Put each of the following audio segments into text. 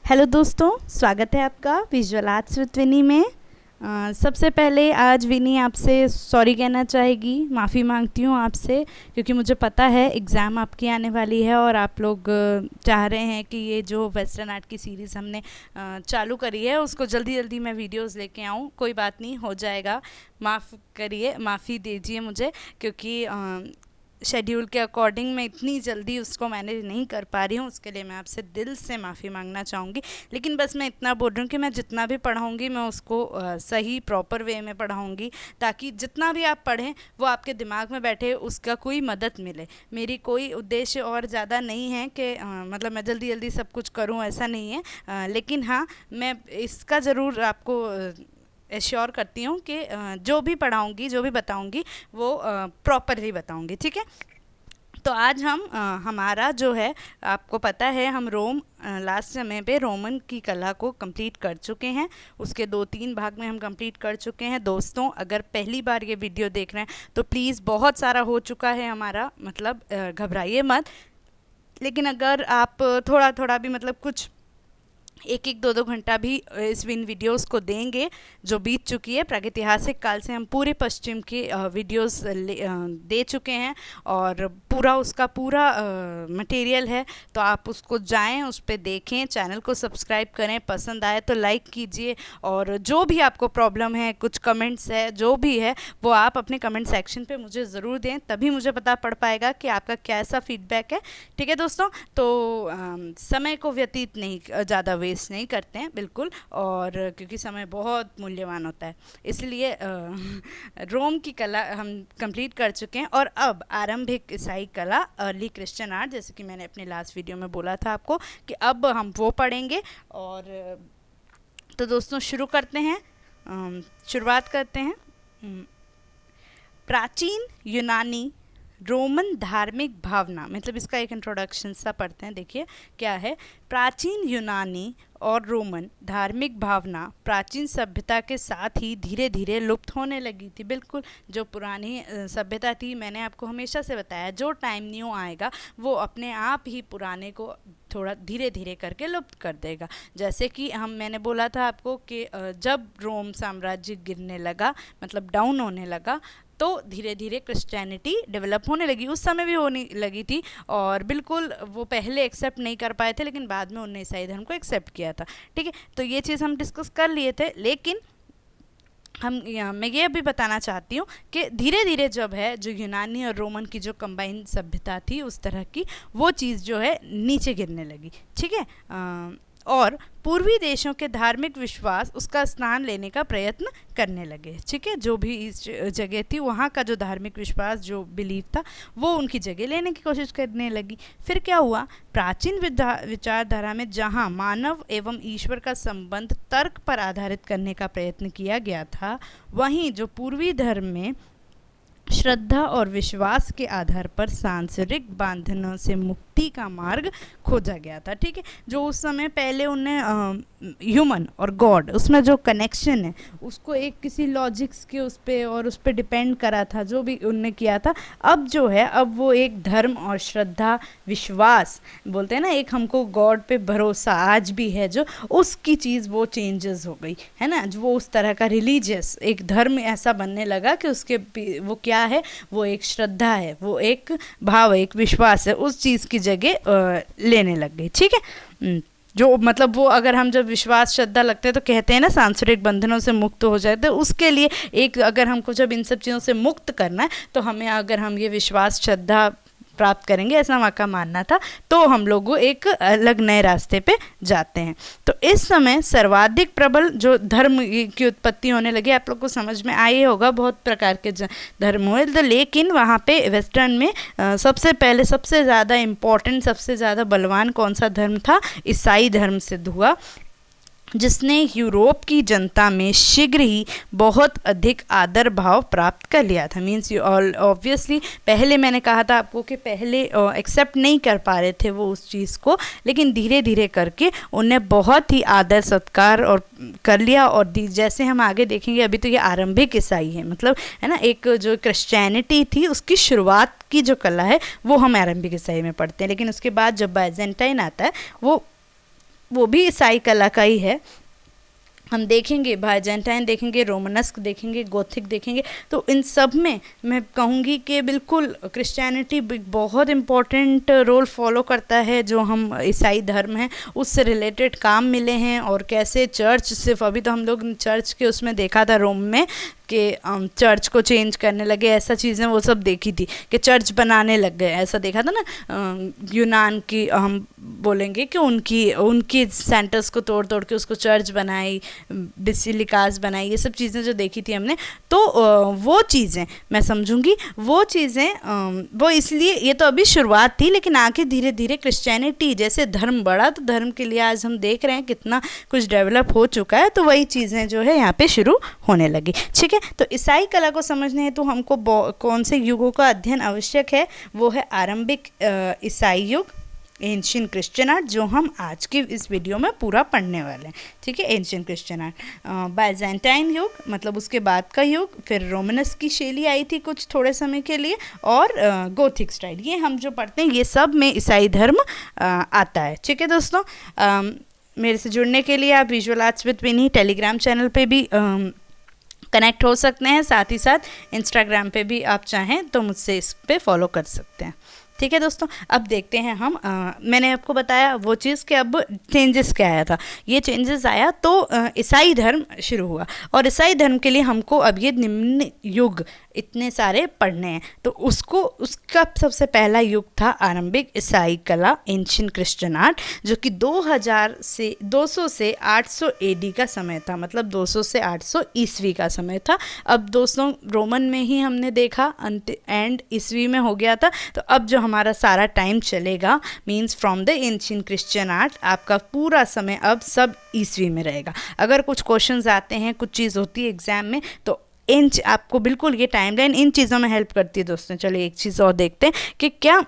Hello दोस्तों, स्वागत है आपका विजुअल आर्ट्स विद विनी में। सबसे पहले आज विनी आपसे सॉरी कहना चाहेगी, माफ़ी मांगती हूँ आपसे, क्योंकि मुझे पता है एग्ज़ाम आपकी आने वाली है और आप लोग चाह रहे हैं कि ये जो वेस्टर्न आर्ट की सीरीज़ हमने चालू करी है उसको जल्दी जल्दी मैं वीडियोस लेके आऊँ। कोई बात नहीं, हो जाएगा। माफ़ करिए, माफ़ी दीजिए मुझे, क्योंकि शेड्यूल के अकॉर्डिंग मैं इतनी जल्दी उसको मैनेज नहीं कर पा रही हूँ। उसके लिए मैं आपसे दिल से माफ़ी मांगना चाहूँगी। लेकिन बस मैं इतना बोल रही हूँ कि मैं जितना भी पढ़ाऊँगी मैं उसको सही प्रॉपर वे में पढ़ाऊँगी, ताकि जितना भी आप पढ़ें वो आपके दिमाग में बैठे, उसका कोई मदद मिले। मेरी कोई उद्देश्य और ज़्यादा नहीं है कि मतलब मैं जल्दी जल्दी सब कुछ करूँ, ऐसा नहीं है। लेकिन हाँ, मैं इसका ज़रूर आपको एश्योर करती हूँ कि जो भी पढ़ाऊँगी, जो भी बताऊँगी वो प्रॉपरली बताऊँगी, ठीक है। तो आज हम हमारा जो है, आपको पता है हम लास्ट समय पे रोमन की कला को कंप्लीट कर चुके हैं। उसके 2-3 भाग में हम कंप्लीट कर चुके हैं। दोस्तों, अगर पहली बार ये वीडियो देख रहे हैं तो प्लीज़, बहुत सारा हो चुका है हमारा, मतलब घबराइए मत। लेकिन अगर आप थोड़ा थोड़ा भी, मतलब कुछ 1-1, 2-2 घंटा भी इस वीडियोस को देंगे जो बीत चुकी है, प्रागैतिहासिक काल से हम पूरे पश्चिम के वीडियोस दे चुके हैं और पूरा उसका पूरा मटेरियल है। तो आप उसको जाएं, उस पर देखें, चैनल को सब्सक्राइब करें, पसंद आए तो लाइक कीजिए। और जो भी आपको प्रॉब्लम है, कुछ कमेंट्स है, जो भी है वो आप अपने कमेंट सेक्शन पे मुझे ज़रूर दें, तभी मुझे पता पड़ पाएगा कि आपका कैसा फीडबैक है। ठीक है दोस्तों, तो समय को व्यतीत नहीं, ज़्यादा वेस्ट नहीं करते हैं बिल्कुल, और क्योंकि समय बहुत मूल्यवान होता है, इसलिए रोम की कला हम कंप्लीट कर चुके हैं। और अब आरंभिक ईसाई कला, अर्ली क्रिश्चियन आर्ट, जैसे कि मैंने अपने लास्ट वीडियो में बोला था आपको कि अब हम वो पढ़ेंगे। और तो दोस्तों शुरू करते हैं, शुरुआत करते हैं। प्राचीन यूनानी रोमन धार्मिक भावना, मतलब इसका एक इंट्रोडक्शन सा पढ़ते हैं। देखिए क्या है। प्राचीन यूनानी और रोमन धार्मिक भावना प्राचीन सभ्यता के साथ ही धीरे धीरे लुप्त होने लगी थी। बिल्कुल, जो पुरानी सभ्यता थी, मैंने आपको हमेशा से बताया, जो टाइम न्यू आएगा वो अपने आप ही पुराने को थोड़ा धीरे धीरे करके लुप्त कर देगा। जैसे कि मैंने बोला था आपको कि जब रोम साम्राज्य गिरने लगा, मतलब डाउन होने लगा, तो धीरे धीरे क्रिश्चियनिटी डेवलप होने लगी। उस समय भी होने लगी थी और बिल्कुल वो पहले एक्सेप्ट नहीं कर पाए थे, लेकिन बाद में उन्होंने ईसाई धर्म को एक्सेप्ट किया था। ठीक है, तो ये चीज़ हम डिस्कस कर लिए थे। लेकिन मैं ये अभी बताना चाहती हूँ कि धीरे धीरे जब है, जो यूनानी और रोमन की जो कंबाइंड सभ्यता थी, उस तरह की वो चीज़ जो है नीचे गिरने लगी। ठीक है, और पूर्वी देशों के धार्मिक विश्वास उसका स्थान लेने का प्रयत्न करने लगे। ठीक है, जो भी इस जगह थी, वहाँ का जो धार्मिक विश्वास, जो बिलीफ था, वो उनकी जगह लेने की कोशिश करने लगी। फिर क्या हुआ, प्राचीन विचारधारा में जहाँ मानव एवं ईश्वर का संबंध तर्क पर आधारित करने का प्रयत्न किया गया था, वहीं जो पूर्वी धर्म में श्रद्धा और विश्वास के आधार पर सांसारिक बंधनों से मुक्ति का मार्ग खोजा गया था। ठीक है, जो उस समय पहले उन्हें ह्यूमन और गॉड, उसमें जो कनेक्शन है उसको एक किसी लॉजिक्स के उस पर और उस पर डिपेंड करा था, जो भी उनने किया था। अब जो है, अब वो एक धर्म और श्रद्धा, विश्वास बोलते हैं ना, एक हमको गॉड पे भरोसा आज भी है, जो उसकी चीज़ वो चेंजेस हो गई है ना। जो वो उस तरह का रिलीजियस एक धर्म ऐसा बनने लगा कि उसके वो क्या है, वो एक श्रद्धा है, वो एक भाव, एक विश्वास है, उस चीज़ की जगह लेने लग गई। ठीक है, जो मतलब वो, अगर हम जब विश्वास श्रद्धा लगते हैं तो कहते हैं ना सांसारिक बंधनों से मुक्त हो जाए, तो उसके लिए एक, अगर हमको जब इन सब चीज़ों से मुक्त करना है तो हमें, अगर हम ये विश्वास श्रद्धा प्राप्त करेंगे, ऐसा वहाँ का मानना था, तो हम लोग एक अलग नए रास्ते पे जाते हैं। तो इस समय सर्वाधिक प्रबल जो धर्म की उत्पत्ति होने लगी, आप लोग को समझ में आया होगा, बहुत प्रकार के धर्म हुए, तो लेकिन वहाँ पे वेस्टर्न में सबसे पहले, सबसे ज़्यादा इम्पोर्टेंट, सबसे ज़्यादा बलवान कौन सा धर्म था? ईसाई धर्म सिद्ध हुआ, जिसने यूरोप की जनता में शीघ्र ही बहुत अधिक आदर भाव प्राप्त कर लिया था। मीन्स ऑब्वियसली, पहले मैंने कहा था आपको कि पहले एक्सेप्ट नहीं कर पा रहे थे वो उस चीज़ को, लेकिन धीरे धीरे करके उन्हें बहुत ही आदर सत्कार और कर लिया। और जैसे हम आगे देखेंगे, अभी तो ये आरंभिक ईसाई है, मतलब है ना, एक जो क्रिश्चियनिटी थी उसकी शुरुआत की जो कला है वो हम आरंभिक ईसाई में पढ़ते हैं। लेकिन उसके बाद जब बाइजेंटाइन आता है, वो वो भी ईसाई कला का ही है। हम देखेंगे बाइजेंटाइन देखेंगे, रोमनस्क देखेंगे, गोथिक देखेंगे, तो इन सब में मैं कहूँगी कि बिल्कुल क्रिश्चियनिटी बहुत इम्पॉर्टेंट रोल फॉलो करता है। जो हम ईसाई धर्म हैं उससे रिलेटेड काम मिले हैं, और कैसे चर्च सिर्फ, अभी तो हम लोग चर्च के उसमें देखा था रोम में कि चर्च को चेंज करने लगे, ऐसा चीज़ें वो सब देखी थी कि चर्च बनाने लग गए, ऐसा देखा था ना। यूनान की हम बोलेंगे कि उनकी सेंटर्स को तोड़ तोड़ के उसको चर्च बनाई, बेसिलिकास बनाई, ये सब चीज़ें जो देखी थी हमने, तो वो चीज़ें मैं समझूंगी, वो चीज़ें वो इसलिए, ये तो अभी शुरुआत थी, लेकिन आगे धीरे धीरे क्रिश्चियनिटी जैसे धर्म बढ़ा, तो धर्म के लिए आज हम देख रहे हैं कितना कुछ डेवलप हो चुका है, तो वही चीज़ें जो है यहाँ पे शुरू होने लगी। ठीक है, तो ईसाई कला को समझने हेतु हमको कौन से युगों का अध्ययन आवश्यक है, वो है आरंभिक ईसाई युग, एंशिएंट क्रिश्चियन आर्ट, जो हम आज की इस वीडियो में पूरा पढ़ने वाले हैं। ठीक है, एंशिएंट क्रिश्चियन आर्ट, बाइजेंटाइन युग मतलब उसके बाद का युग, फिर रोमनस की शैली आई थी कुछ थोड़े समय के लिए, और गोथिक स्टाइल, ये हम जो पढ़ते हैं ये सब में ईसाई धर्म आता है। ठीक है दोस्तों, मेरे से जुड़ने के लिए आप visual arts with Vini Telegram channel पे भी कनेक्ट हो सकते हैं, साथ ही साथ इंस्टाग्राम पे भी आप चाहें तो मुझसे इस पे फॉलो कर सकते हैं। ठीक है दोस्तों, अब देखते हैं हम मैंने आपको बताया वो चीज़ कि अब चेंजेस क्या आया था। ये चेंजेस आया तो ईसाई धर्म शुरू हुआ, और ईसाई धर्म के लिए हमको अब ये निम्न युग इतने सारे पढ़ने हैं, तो उसका सबसे पहला युग था आरंभिक ईसाई कला, एंशिएंट क्रिश्चियन आर्ट, जो कि 200 से 800 एडी का समय था, मतलब 200 से 800 ईस्वी का समय था। अब दोस्तों रोमन में ही हमने देखा एंड ईस्वी में हो गया था, तो अब जो हमारा सारा टाइम चलेगा means from the ancient Christian art, आपका पूरा समय अब सब ईस्वी में रहेगा। अगर कुछ क्वेश्चंस आते हैं, कुछ चीज़ होती है एग्जाम में, तो आपको बिल्कुल ये टाइमलाइन इन चीज़ों में हेल्प करती है दोस्तों। चलिए एक चीज़ और देखते हैं कि क्या,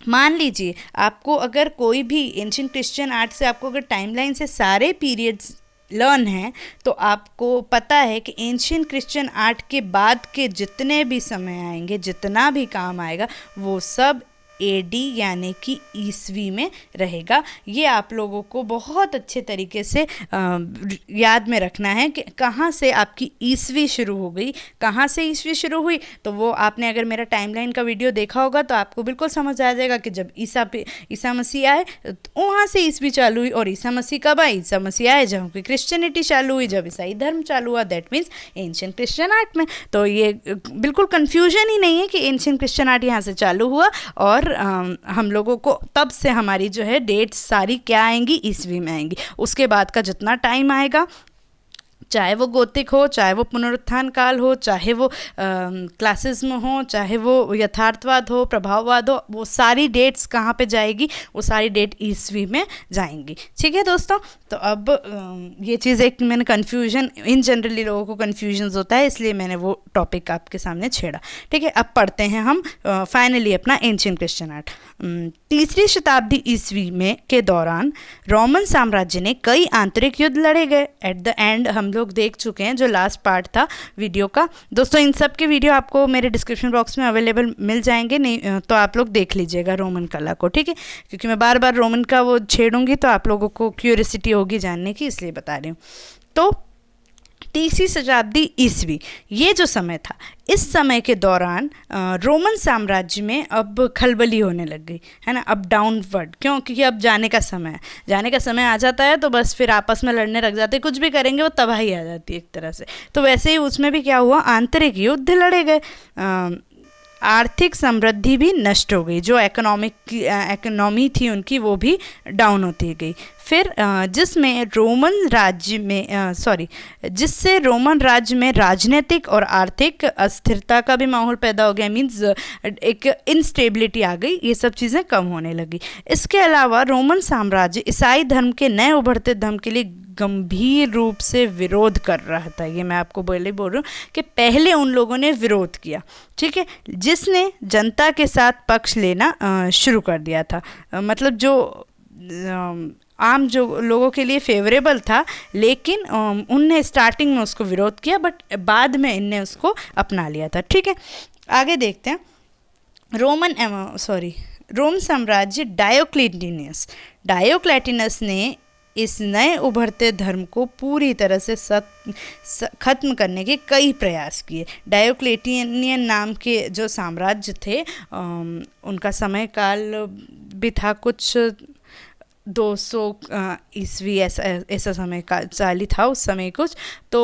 मान लीजिए आपको अगर कोई भी एंशिएंट क्रिश्चियन आर्ट से आपको अगर टाइमलाइन से सारे पीरियड्स लर्न हैं, तो आपको पता है कि एंशिएंट क्रिश्चियन आर्ट के बाद के जितने भी समय आएंगे, जितना भी काम आएगा, वो सब एडी यानी कि ईस्वी में रहेगा। ये आप लोगों को बहुत अच्छे तरीके से याद में रखना है कि कहाँ से आपकी ईस्वी शुरू हो गई, कहाँ से ईस्वी शुरू हुई। तो वो आपने अगर मेरा टाइमलाइन का वीडियो देखा होगा तो आपको बिल्कुल समझ आ जाएगा कि जब ईसा मसीह आए तो वहाँ से ईस्वी चालू हुई, और ईसा मसीह कब आए, ईसा मसीह आए जब क्रिश्चियनिटी चालू हुई, जब ईसाई धर्म चालू हुआ, that means ancient Christian art में। तो ये बिल्कुल कन्फ्यूजन ही नहीं है कि एंशिएंट क्रिश्चियन आर्ट यहाँ से चालू हुआ, और हम लोगों को तब से हमारी जो है डेट्स सारी क्या आएंगी, ईस्वी में आएंगी। उसके बाद का जितना टाइम आएगा, चाहे वो गोथिक हो, चाहे वो पुनरुत्थान काल हो, चाहे वो क्लासिज्म हो, चाहे वो यथार्थवाद हो, प्रभाववाद हो, वो सारी डेट्स कहाँ पे जाएगी, वो सारी डेट ईस्वी में जाएंगी। ठीक है दोस्तों, तो अब ये चीज़ एक मैंने कन्फ्यूजन, इन जनरली लोगों को कन्फ्यूजन होता है, इसलिए मैंने वो टॉपिक आपके सामने छेड़ा। ठीक है, अब पढ़ते हैं हम फाइनली अपना एंशिएंट क्रिश्चियन आर्ट। 3री शताब्दी ईस्वी में के दौरान रोमन साम्राज्य ने कई आंतरिक युद्ध लड़े गए। एट द एंड हम लोग देख चुके हैं जो लास्ट पार्ट था वीडियो का। दोस्तों इन सब के वीडियो आपको मेरे डिस्क्रिप्शन बॉक्स में अवेलेबल मिल जाएंगे, नहीं तो आप लोग देख लीजिएगा रोमन कला को। ठीक है, क्योंकि मैं बार बार रोमन का वो छेड़ूंगी तो आप लोगों को क्यूरियोसिटी होगी जानने की, इसलिए बता रही हूँ। तो 3री शताब्दी ईस्वी ये जो समय था, इस समय के दौरान रोमन साम्राज्य में अब खलबली होने लग गई है ना, अब डाउनवर्ड। क्यों? क्योंकि अब जाने का समय है, जाने का समय आ जाता है तो बस फिर आपस में लड़ने लग जाते, कुछ भी करेंगे वो तबाही आ जाती है एक तरह से। तो वैसे ही उसमें भी क्या हुआ, आंतरिक युद्ध लड़े गए, आर्थिक समृद्धि भी नष्ट हो गई, जो इकोनॉमी थी उनकी वो भी डाउन होती गई। फिर जिससे रोमन राज्य में राजनीतिक और आर्थिक अस्थिरता का भी माहौल पैदा हो गया, मीन्स एक इंस्टेबिलिटी आ गई, ये सब चीज़ें कम होने लगी। इसके अलावा रोमन साम्राज्य ईसाई धर्म के नए उभरते धर्म के लिए गंभीर रूप से विरोध कर रहा था। ये मैं आपको बोल रही हूँ कि पहले उन लोगों ने विरोध किया, ठीक है, जिसने जनता के साथ पक्ष लेना शुरू कर दिया था। मतलब जो आम जो लोगों के लिए फेवरेबल था, लेकिन उनने स्टार्टिंग में उसको विरोध किया, बट बाद में इनने उसको अपना लिया था। ठीक है, आगे देखते हैं। रोम साम्राज्य डायोक्लेटिनस ने इस नए उभरते धर्म को पूरी तरह से खत्म करने के कई प्रयास किए। डायोक्लेटियन नाम के जो साम्राज्य थे उनका समय काल भी था कुछ 200 ईस्वी ऐसा समय का चाली था उस समय कुछ। तो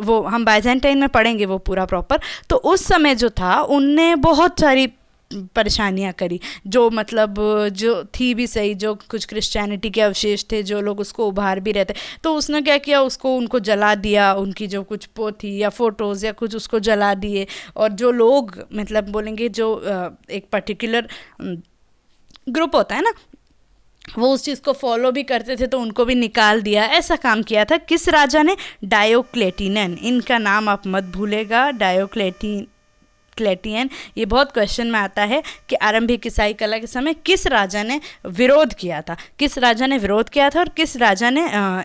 वो हम बाइजेंटाइन में पढ़ेंगे वो पूरा प्रॉपर। तो उस समय जो था उनने बहुत सारी परेशानियां करी, जो मतलब जो थी भी सही, जो कुछ क्रिश्चियनिटी के अवशेष थे जो लोग उसको उभार भी रहते, तो उसने क्या किया, उसको उनको जला दिया, उनकी जो कुछ पोथी या फोटोज़ या कुछ उसको जला दिए। और जो लोग मतलब बोलेंगे जो एक पर्टिकुलर ग्रुप होता है ना, वो उस चीज़ को फॉलो भी करते थे तो उनको भी निकाल दिया। ऐसा काम किया था किस राजा ने? डायोक्लेटियन। इनका नाम आप मत भूलेगा, डायोक्लेटियन। ये बहुत क्वेश्चन में आता है कि आरंभिक ईसाई कला के समय किस राजा ने विरोध किया था, किस राजा ने विरोध किया था और किस राजा ने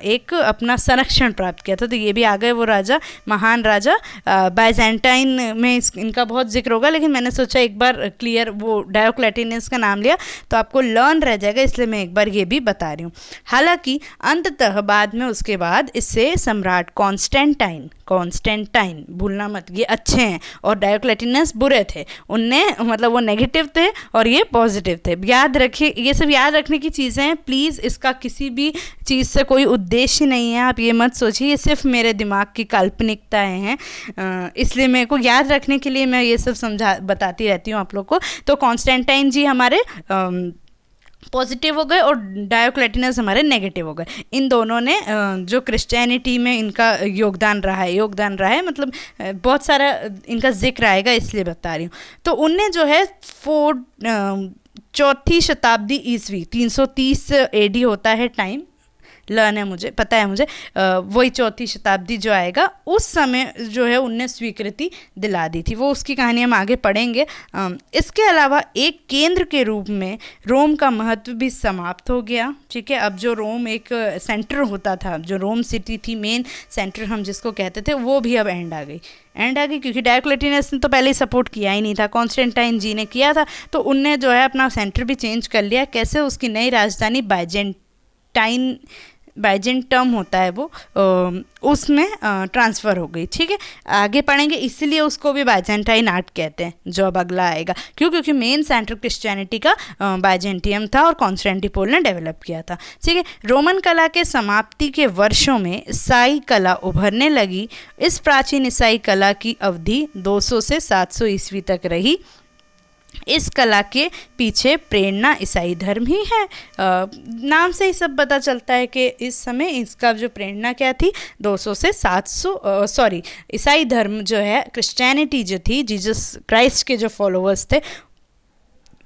एक अपना संरक्षण प्राप्त किया था। तो ये भी आ गए वो राजा, महान राजा। बाइजेंटाइन में इनका बहुत जिक्र होगा, लेकिन मैंने सोचा एक बार क्लियर वो डायोक्लेटियन का नाम लिया तो आपको लर्न रह जाएगा, इसलिए मैं एक बार ये भी बता रही हूँ। हालांकि अंततः बाद में उसके बाद इससे सम्राट कॉन्स्टेंटाइन भूलना मत, ये अच्छे हैं और डायोक्लेटियनस बुरे थे। उनने मतलब वो नेगेटिव थे और ये पॉजिटिव थे। याद रखिए, ये सब याद रखने की चीज़ें हैं प्लीज़। इसका किसी भी चीज़ से कोई उद्देश्य नहीं है, आप ये मत सोचिए, ये सिर्फ मेरे दिमाग की काल्पनिकताएं हैं। इसलिए मेरे को याद रखने के लिए मैं ये सब बताती रहती हूँ आप लोग को। तो कॉन्स्टेंटाइन जी हमारे पॉजिटिव हो गए और डायोक्लेटियनस हमारे नेगेटिव हो गए। इन दोनों ने जो क्रिश्चियनिटी में इनका योगदान रहा है मतलब बहुत सारा इनका जिक्र आएगा, इसलिए बता रही हूँ। तो उनने जो है चौथी शताब्दी ईस्वी 330 AD होता है टाइम, लर्न है मुझे, पता है मुझे, वही चौथी शताब्दी जो आएगा उस समय जो है उनने स्वीकृति दिला दी थी। वो उसकी कहानी हम आगे पढ़ेंगे। इसके अलावा एक केंद्र के रूप में रोम का महत्व भी समाप्त हो गया। ठीक है, अब जो रोम एक सेंटर होता था, जो रोम सिटी थी मेन सेंटर हम जिसको कहते थे, वो भी अब एंड आ गई क्योंकि डायोक्लेटियनस ने तो पहले ही सपोर्ट किया ही नहीं था, कॉन्स्टेंटाइन जी ने किया था। तो उनने जो है अपना सेंटर भी चेंज कर लिया। कैसे? उसकी नई राजधानी बाइजेंटम होता है वो, उसमें ट्रांसफ़र हो गई। ठीक है, आगे पढ़ेंगे, इसीलिए उसको भी बाइजेंटाइन आर्ट कहते हैं जो अब अगला आएगा। क्योंकि मेन सेंटर क्रिश्चियनिटी का बाइजेंटियम था और कॉन्स्टेंटिनोपल ने डेवलप किया था। ठीक है, रोमन कला के समाप्ति के वर्षों में ईसाई कला उभरने लगी। इस प्राचीन ईसाई कला की अवधि 200 से 700 ईस्वी तक रही। इस कला के पीछे प्रेरणा ईसाई धर्म ही है। नाम से ही सब पता चलता है कि इस समय इसका जो प्रेरणा क्या थी, 200 से 700 ईसाई धर्म जो है, क्रिश्चियनिटी जो थी, जीसस क्राइस्ट के जो फॉलोअर्स थे,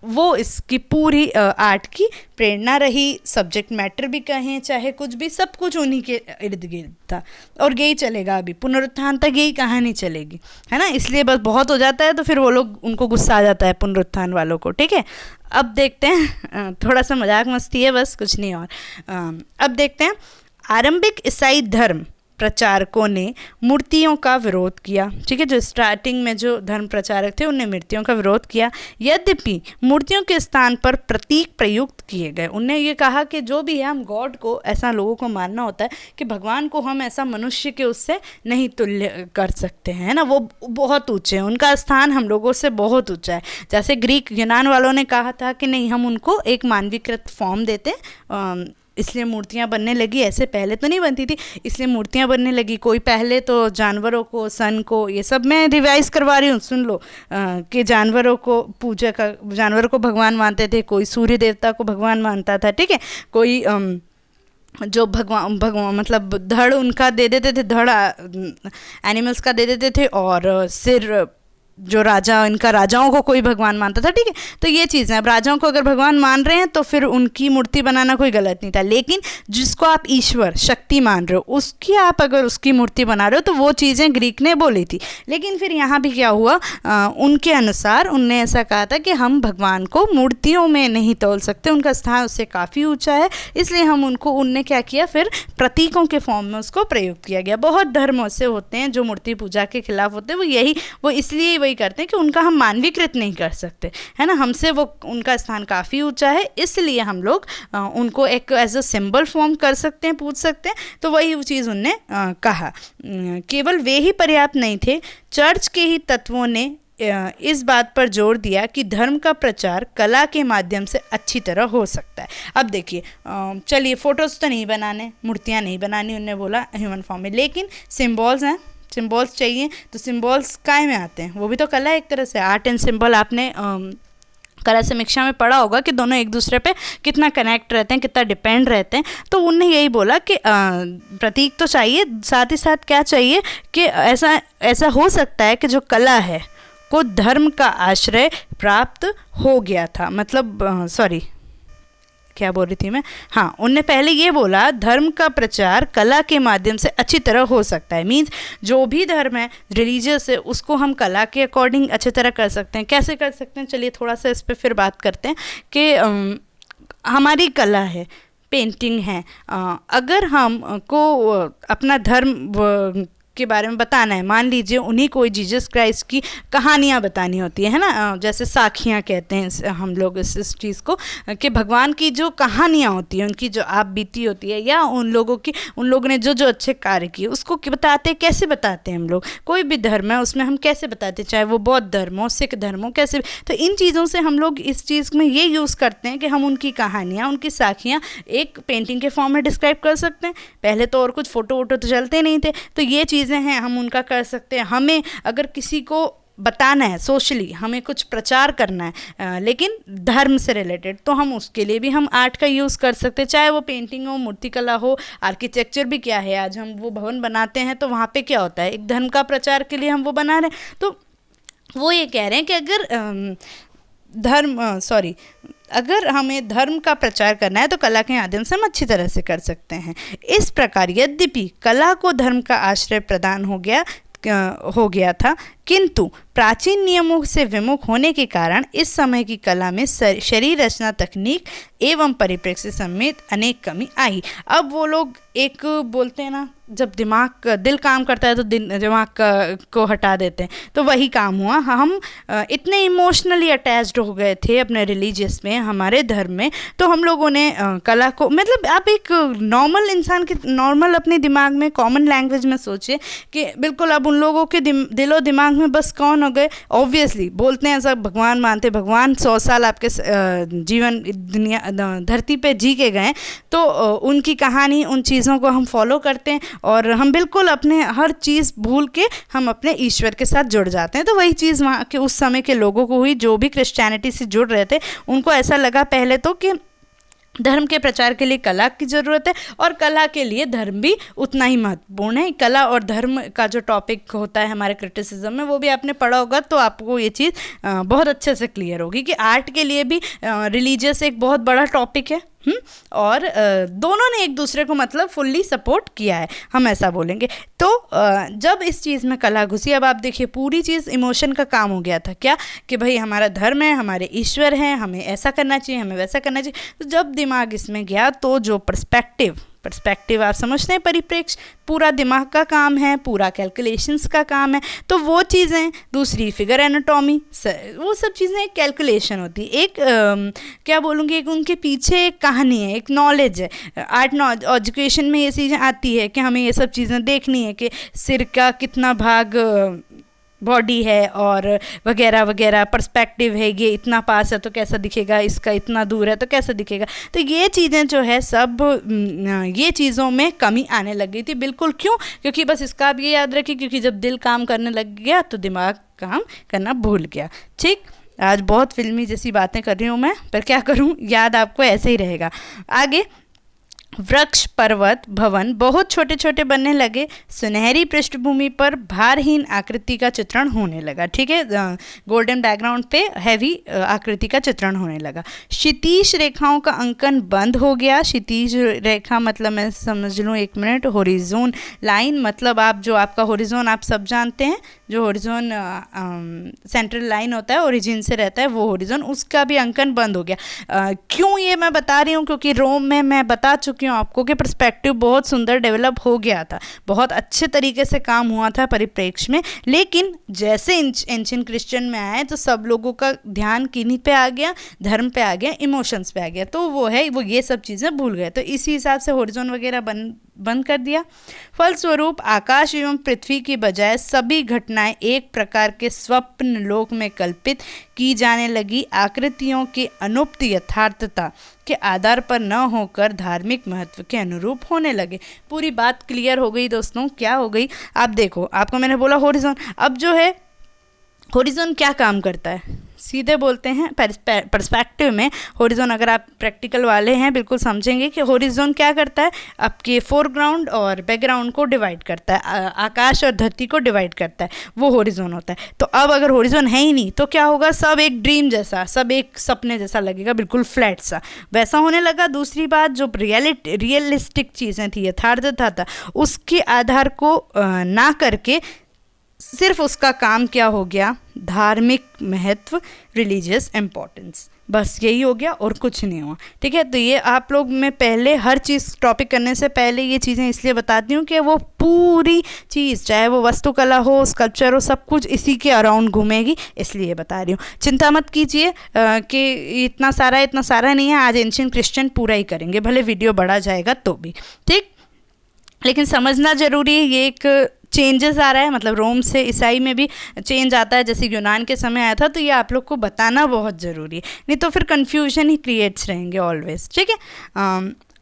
वो इसकी पूरी आर्ट की प्रेरणा रही। सब्जेक्ट मैटर भी कहें चाहे कुछ भी, सब कुछ उन्हीं के इर्द गिर्द था और यही चलेगा अभी पुनरुत्थान तक, यही कहानी चलेगी, है ना। इसलिए बस बहुत हो जाता है तो फिर वो लोग, उनको गुस्सा आ जाता है पुनरुत्थान वालों को। ठीक है, अब देखते हैं, थोड़ा सा मजाक मस्ती है बस, कुछ नहीं और। अब देखते हैं, आरंभिक ईसाई धर्म प्रचारकों ने मूर्तियों का विरोध किया। ठीक है, जो स्टार्टिंग में जो धर्म प्रचारक थे उनने मूर्तियों का विरोध किया। यद्यपि मूर्तियों के स्थान पर प्रतीक प्रयुक्त किए गए। उनने ये कहा कि जो भी है, हम गॉड को ऐसा लोगों को मानना होता है कि भगवान को हम ऐसा मनुष्य के उससे नहीं तुल्य कर सकते हैं ना, वो बहुत ऊंचे हैं, उनका स्थान हम लोगों से बहुत ऊंचा है। जैसे ग्रीक यूनान वालों ने कहा था कि नहीं, हम उनको एक मानवीकृत फॉर्म देते, इसलिए मूर्तियाँ बनने लगी। ऐसे पहले तो नहीं बनती थी, इसलिए मूर्तियाँ बनने लगी। कोई पहले तो जानवरों को, सन को, ये सब मैं रिवाइज करवा रही हूँ, सुन लो, कि जानवरों को पूजा का, जानवरों को भगवान मानते थे, कोई सूर्य देवता को भगवान मानता था। ठीक है, कोई जो भगवान मतलब धड़ उनका दे देते थे, धड़ एनिमल्स का दे देते थे, और सिर जो राजा, इनका राजाओं को कोई भगवान मानता था। ठीक है, तो ये चीज़ें, अब राजाओं को अगर भगवान मान रहे हैं तो फिर उनकी मूर्ति बनाना कोई गलत नहीं था। लेकिन जिसको आप ईश्वर, शक्ति मान रहे हो, उसकी आप अगर उसकी मूर्ति बना रहे हो, तो वो चीज़ें ग्रीक ने बोली थी। लेकिन फिर यहाँ भी क्या हुआ, उनके अनुसार उनने ऐसा कहा था कि हम भगवान को मूर्तियों में नहीं तोल सकते, उनका स्थान उससे काफ़ी ऊँचा है, इसलिए हम उनने क्या किया, फिर प्रतीकों के फॉर्म में उसको प्रयुक्त किया गया। बहुत धर्म ऐसे होते हैं जो मूर्ति पूजा के खिलाफ होते हैं, वो इसलिए वही करते हैं कि उनका हम मानवीकृत नहीं कर सकते, है ना, हमसे वो उनका स्थान काफ़ी ऊंचा है, इसलिए हम लोग उनको एक एज अ सिंबल फॉर्म कर सकते हैं, पूछ सकते हैं। तो वही वो चीज़ उनने कहा। केवल वे ही पर्याप्त नहीं थे, चर्च के ही तत्वों ने इस बात पर जोर दिया कि धर्म का प्रचार कला के माध्यम से अच्छी तरह हो सकता है। अब देखिए, चलिए फ़ोटोज़ तो नहीं बनाने, मूर्तियाँ नहीं बनानी, उन्होंने बोला ह्यूमन फॉर्म में, लेकिन सिम्बॉल्स हैं, सिम्बॉल्स चाहिए, तो सिम्बॉल्स काय में आते हैं, वो भी तो कला है एक तरह से। आर्ट एंड सिम्बल आपने कला समीक्षा में पढ़ा होगा कि दोनों एक दूसरे पे कितना कनेक्ट रहते हैं, कितना डिपेंड रहते हैं। तो उन्हें यही बोला कि प्रतीक तो चाहिए, साथ ही साथ क्या चाहिए कि ऐसा हो सकता है कि जो कला है को धर्म का आश्रय प्राप्त हो गया था। मतलब सॉरी, क्या बोल रही थी मैं, हाँ, उनने पहले ये बोला धर्म का प्रचार कला के माध्यम से अच्छी तरह हो सकता है। मीन्स जो भी धर्म है, रिलीजियस है, उसको हम कला के अकॉर्डिंग अच्छी तरह कर सकते हैं। कैसे कर सकते हैं, चलिए थोड़ा सा इस पर फिर बात करते हैं कि हमारी कला है, पेंटिंग है, अगर हम को अपना धर्म के बारे में बताना है, मान लीजिए उन्हीं कोई जीसस क्राइस्ट की कहानियाँ बतानी होती है ना, जैसे साखियाँ कहते हैं हम लोग इस चीज़ को, कि भगवान की जो कहानियाँ होती हैं, उनकी जो आप बीती होती है, या उन लोगों ने जो अच्छे कार्य किए उसको बताते, कैसे बताते हैं हम लोग, कोई भी धर्म है उसमें हम कैसे बताते हैं, चाहे वो बौद्ध धर्म हो, सिख धर्म हो, कैसे। तो इन चीज़ों से हम लोग इस चीज़ में ये यूज़ करते हैं कि हम उनकी कहानियाँ, उनकी साखियाँ एक पेंटिंग के फॉर्म में डिस्क्राइब कर सकते हैं। पहले तो और कुछ फ़ोटो वोटो तो चलते नहीं थे, तो ये चीज़ें हैं, हम उनका कर सकते हैं। हमें अगर किसी को बताना है, सोशली हमें कुछ प्रचार करना है, लेकिन धर्म से रिलेटेड, तो हम उसके लिए भी हम आर्ट का यूज़ कर सकते हैं, चाहे वो पेंटिंग हो, मूर्तिकला हो, आर्किटेक्चर भी क्या है। आज हम वो भवन बनाते हैं तो वहाँ पे क्या होता है, एक धर्म का प्रचार के लिए हम वो बना रहे हैं। तो वो ये कह रहे हैं कि अगर हमें धर्म का प्रचार करना है तो कला के माध्यम से हम अच्छी तरह से कर सकते हैं। इस प्रकार यद्यपि कला को धर्म का आश्रय प्रदान हो गया था, किंतु प्राचीन नियमों से विमुख होने के कारण इस समय की कला में शरीर रचना तकनीक एवं परिप्रेक्ष्य समेत अनेक कमी आई। अब वो लोग एक बोलते हैं ना, जब दिल काम करता है तो दिमाग को हटा देते हैं, तो वही काम हुआ। हम इतने इमोशनली अटैच्ड हो गए थे अपने रिलीजियस में, हमारे धर्म में, तो हम लोगों ने कला को, मतलब आप एक नॉर्मल इंसान के नॉर्मल अपने दिमाग में कॉमन लैंग्वेज में सोचिए कि बिल्कुल अब उन लोगों के दिलो दिमाग में बस कौन हो गए, ऑब्वियसली बोलते हैं सब भगवान मानते, भगवान 100 साल आपके जीवन दुनिया धरती पे जी के गए, तो उनकी कहानी, उन चीज़ों को हम फॉलो करते हैं और हम बिल्कुल अपने हर चीज़ भूल के हम अपने ईश्वर के साथ जुड़ जाते हैं। तो वही चीज़ वहाँ के उस समय के लोगों को हुई, जो भी क्रिश्चियनिटी से जुड़ रहे थे, उनको ऐसा लगा पहले तो कि धर्म के प्रचार के लिए कला की ज़रूरत है और कला के लिए धर्म भी उतना ही महत्वपूर्ण है। कला और धर्म का जो टॉपिक होता है हमारे क्रिटिसिज्म में, वो भी आपने पढ़ा होगा, तो आपको ये चीज़ बहुत अच्छे से क्लियर होगी कि आर्ट के लिए भी रिलीजियस एक बहुत बड़ा टॉपिक है। और दोनों ने एक दूसरे को मतलब फुल्ली सपोर्ट किया है, हम ऐसा बोलेंगे। तो जब इस चीज़ में कला घुसी, अब आप देखिए पूरी चीज़ इमोशन का काम हो गया था, क्या कि भाई हमारा धर्म है, हमारे ईश्वर हैं, हमें ऐसा करना चाहिए, हमें वैसा करना चाहिए। तो जब दिमाग इसमें गया तो जो पर्सपेक्टिव आप समझते हैं, परिप्रेक्ष्य, पूरा दिमाग का काम है, पूरा कैलकुलेशंस का काम है। तो वो चीज़ें, दूसरी फिगर एनाटॉमी, वो सब चीज़ें एक कैलकुलेशन होती है, एक क्या बोलूँगी, एक उनके पीछे एक कहानी है, एक नॉलेज है। आर्ट एजुकेशन में ये चीज़ें आती है कि हमें ये सब चीज़ें देखनी है कि सिर का कितना भाग बॉडी है और वगैरह वगैरह, पर्सपेक्टिव है, ये इतना पास है तो कैसा दिखेगा, इसका इतना दूर है तो कैसा दिखेगा। तो ये चीज़ें जो है सब, ये चीज़ों में कमी आने लग गई थी। बिल्कुल, क्यों? क्योंकि बस इसका आप ये याद रखिए, क्योंकि जब दिल काम करने लग गया तो दिमाग काम करना भूल गया। ठीक, आज बहुत फिल्मी जैसी बातें कर रही हूँ मैं, पर क्या करूँ, याद आपको ऐसे ही रहेगा। आगे, वृक्ष, पर्वत, भवन बहुत छोटे छोटे बनने लगे, सुनहरी पृष्ठभूमि पर भारहीन आकृति का चित्रण होने लगा। ठीक है, गोल्डन बैकग्राउंड पे हैवी आकृति का चित्रण होने लगा। क्षितिज रेखाओं का अंकन बंद हो गया। क्षितिज रेखा मतलब, मैं समझ लूँ एक मिनट, होरिजोन लाइन, मतलब आप जो आपका होरिजोन आप सब जानते हैं, जो होरिजोन सेंट्रल लाइन होता है, ओरिजिन से रहता है, वो होरिजोन, उसका भी अंकन बंद हो गया। क्यों ये मैं बता रही हूँ, क्योंकि रोम में मैं बता चुकी चुकी हूँ आपको कि पर्सपेक्टिव बहुत सुंदर डेवलप हो गया था, बहुत अच्छे तरीके से काम हुआ था परिप्रेक्ष्य में। लेकिन जैसे एंशिएंट क्रिश्चियन में आए तो सब लोगों का ध्यान किन्हीं पे आ गया, धर्म पे आ गया, इमोशंस पे आ गया, तो वो ये सब चीज़ें भूल गए। तो इसी हिसाब से होरिज़ोन वगैरह बंद कर दिया। फलस्वरूप आकाश एवं पृथ्वी की बजाय सभी घटनाएं एक प्रकार के स्वप्न लोक में कल्पित की जाने लगी, आकृतियों की अनुपत यथार्थता के आधार पर न होकर धार्मिक महत्व के अनुरूप होने लगे। पूरी बात क्लियर हो गई दोस्तों। क्या हो गई? आप देखो, आपको मैंने बोला होरिज़ोन, अब जो है होरिज़ोन क्या काम करता है, सीधे बोलते हैं पर्सपेक्टिव में होरिज़ोन, अगर आप प्रैक्टिकल वाले हैं बिल्कुल समझेंगे कि होरिज़ोन क्या करता है, आपके फोरग्राउंड और बैकग्राउंड को डिवाइड करता है, आकाश और धरती को डिवाइड करता है, वो होरिज़ोन होता है। तो अब अगर होरिज़ोन है ही नहीं तो क्या होगा, सब एक ड्रीम जैसा, सब एक सपने जैसा लगेगा, बिल्कुल फ्लैट सा वैसा होने लगा। दूसरी बात, जो रियलिस्टिक चीज़ें थी, यथार्थता था, उसके आधार को ना करके सिर्फ उसका काम क्या हो गया, धार्मिक महत्व, रिलीजियस इम्पोर्टेंस, बस यही हो गया और कुछ नहीं हुआ। ठीक है, तो ये आप लोग, मैं पहले हर चीज़ टॉपिक करने से पहले ये चीज़ें इसलिए बताती हूँ कि वो पूरी चीज़, चाहे वो वास्तुकला हो, स्कल्पचर हो, सब कुछ इसी के अराउंड घूमेगी, इसलिए बता रही हूँ। चिंता मत कीजिए कि इतना सारा नहीं है, आज एंशिएंट क्रिश्चियन पूरा ही करेंगे, भले वीडियो बढ़ा जाएगा तो भी, ठीक। लेकिन समझना ज़रूरी है, ये एक चेंजेस आ रहा है, मतलब रोम से ईसाई में भी चेंज आता है, जैसे यूनान के समय आया था, तो ये आप लोग को बताना बहुत ज़रूरी है, नहीं तो फिर कन्फ्यूजन ही क्रिएट्स रहेंगे ऑलवेज। ठीक है,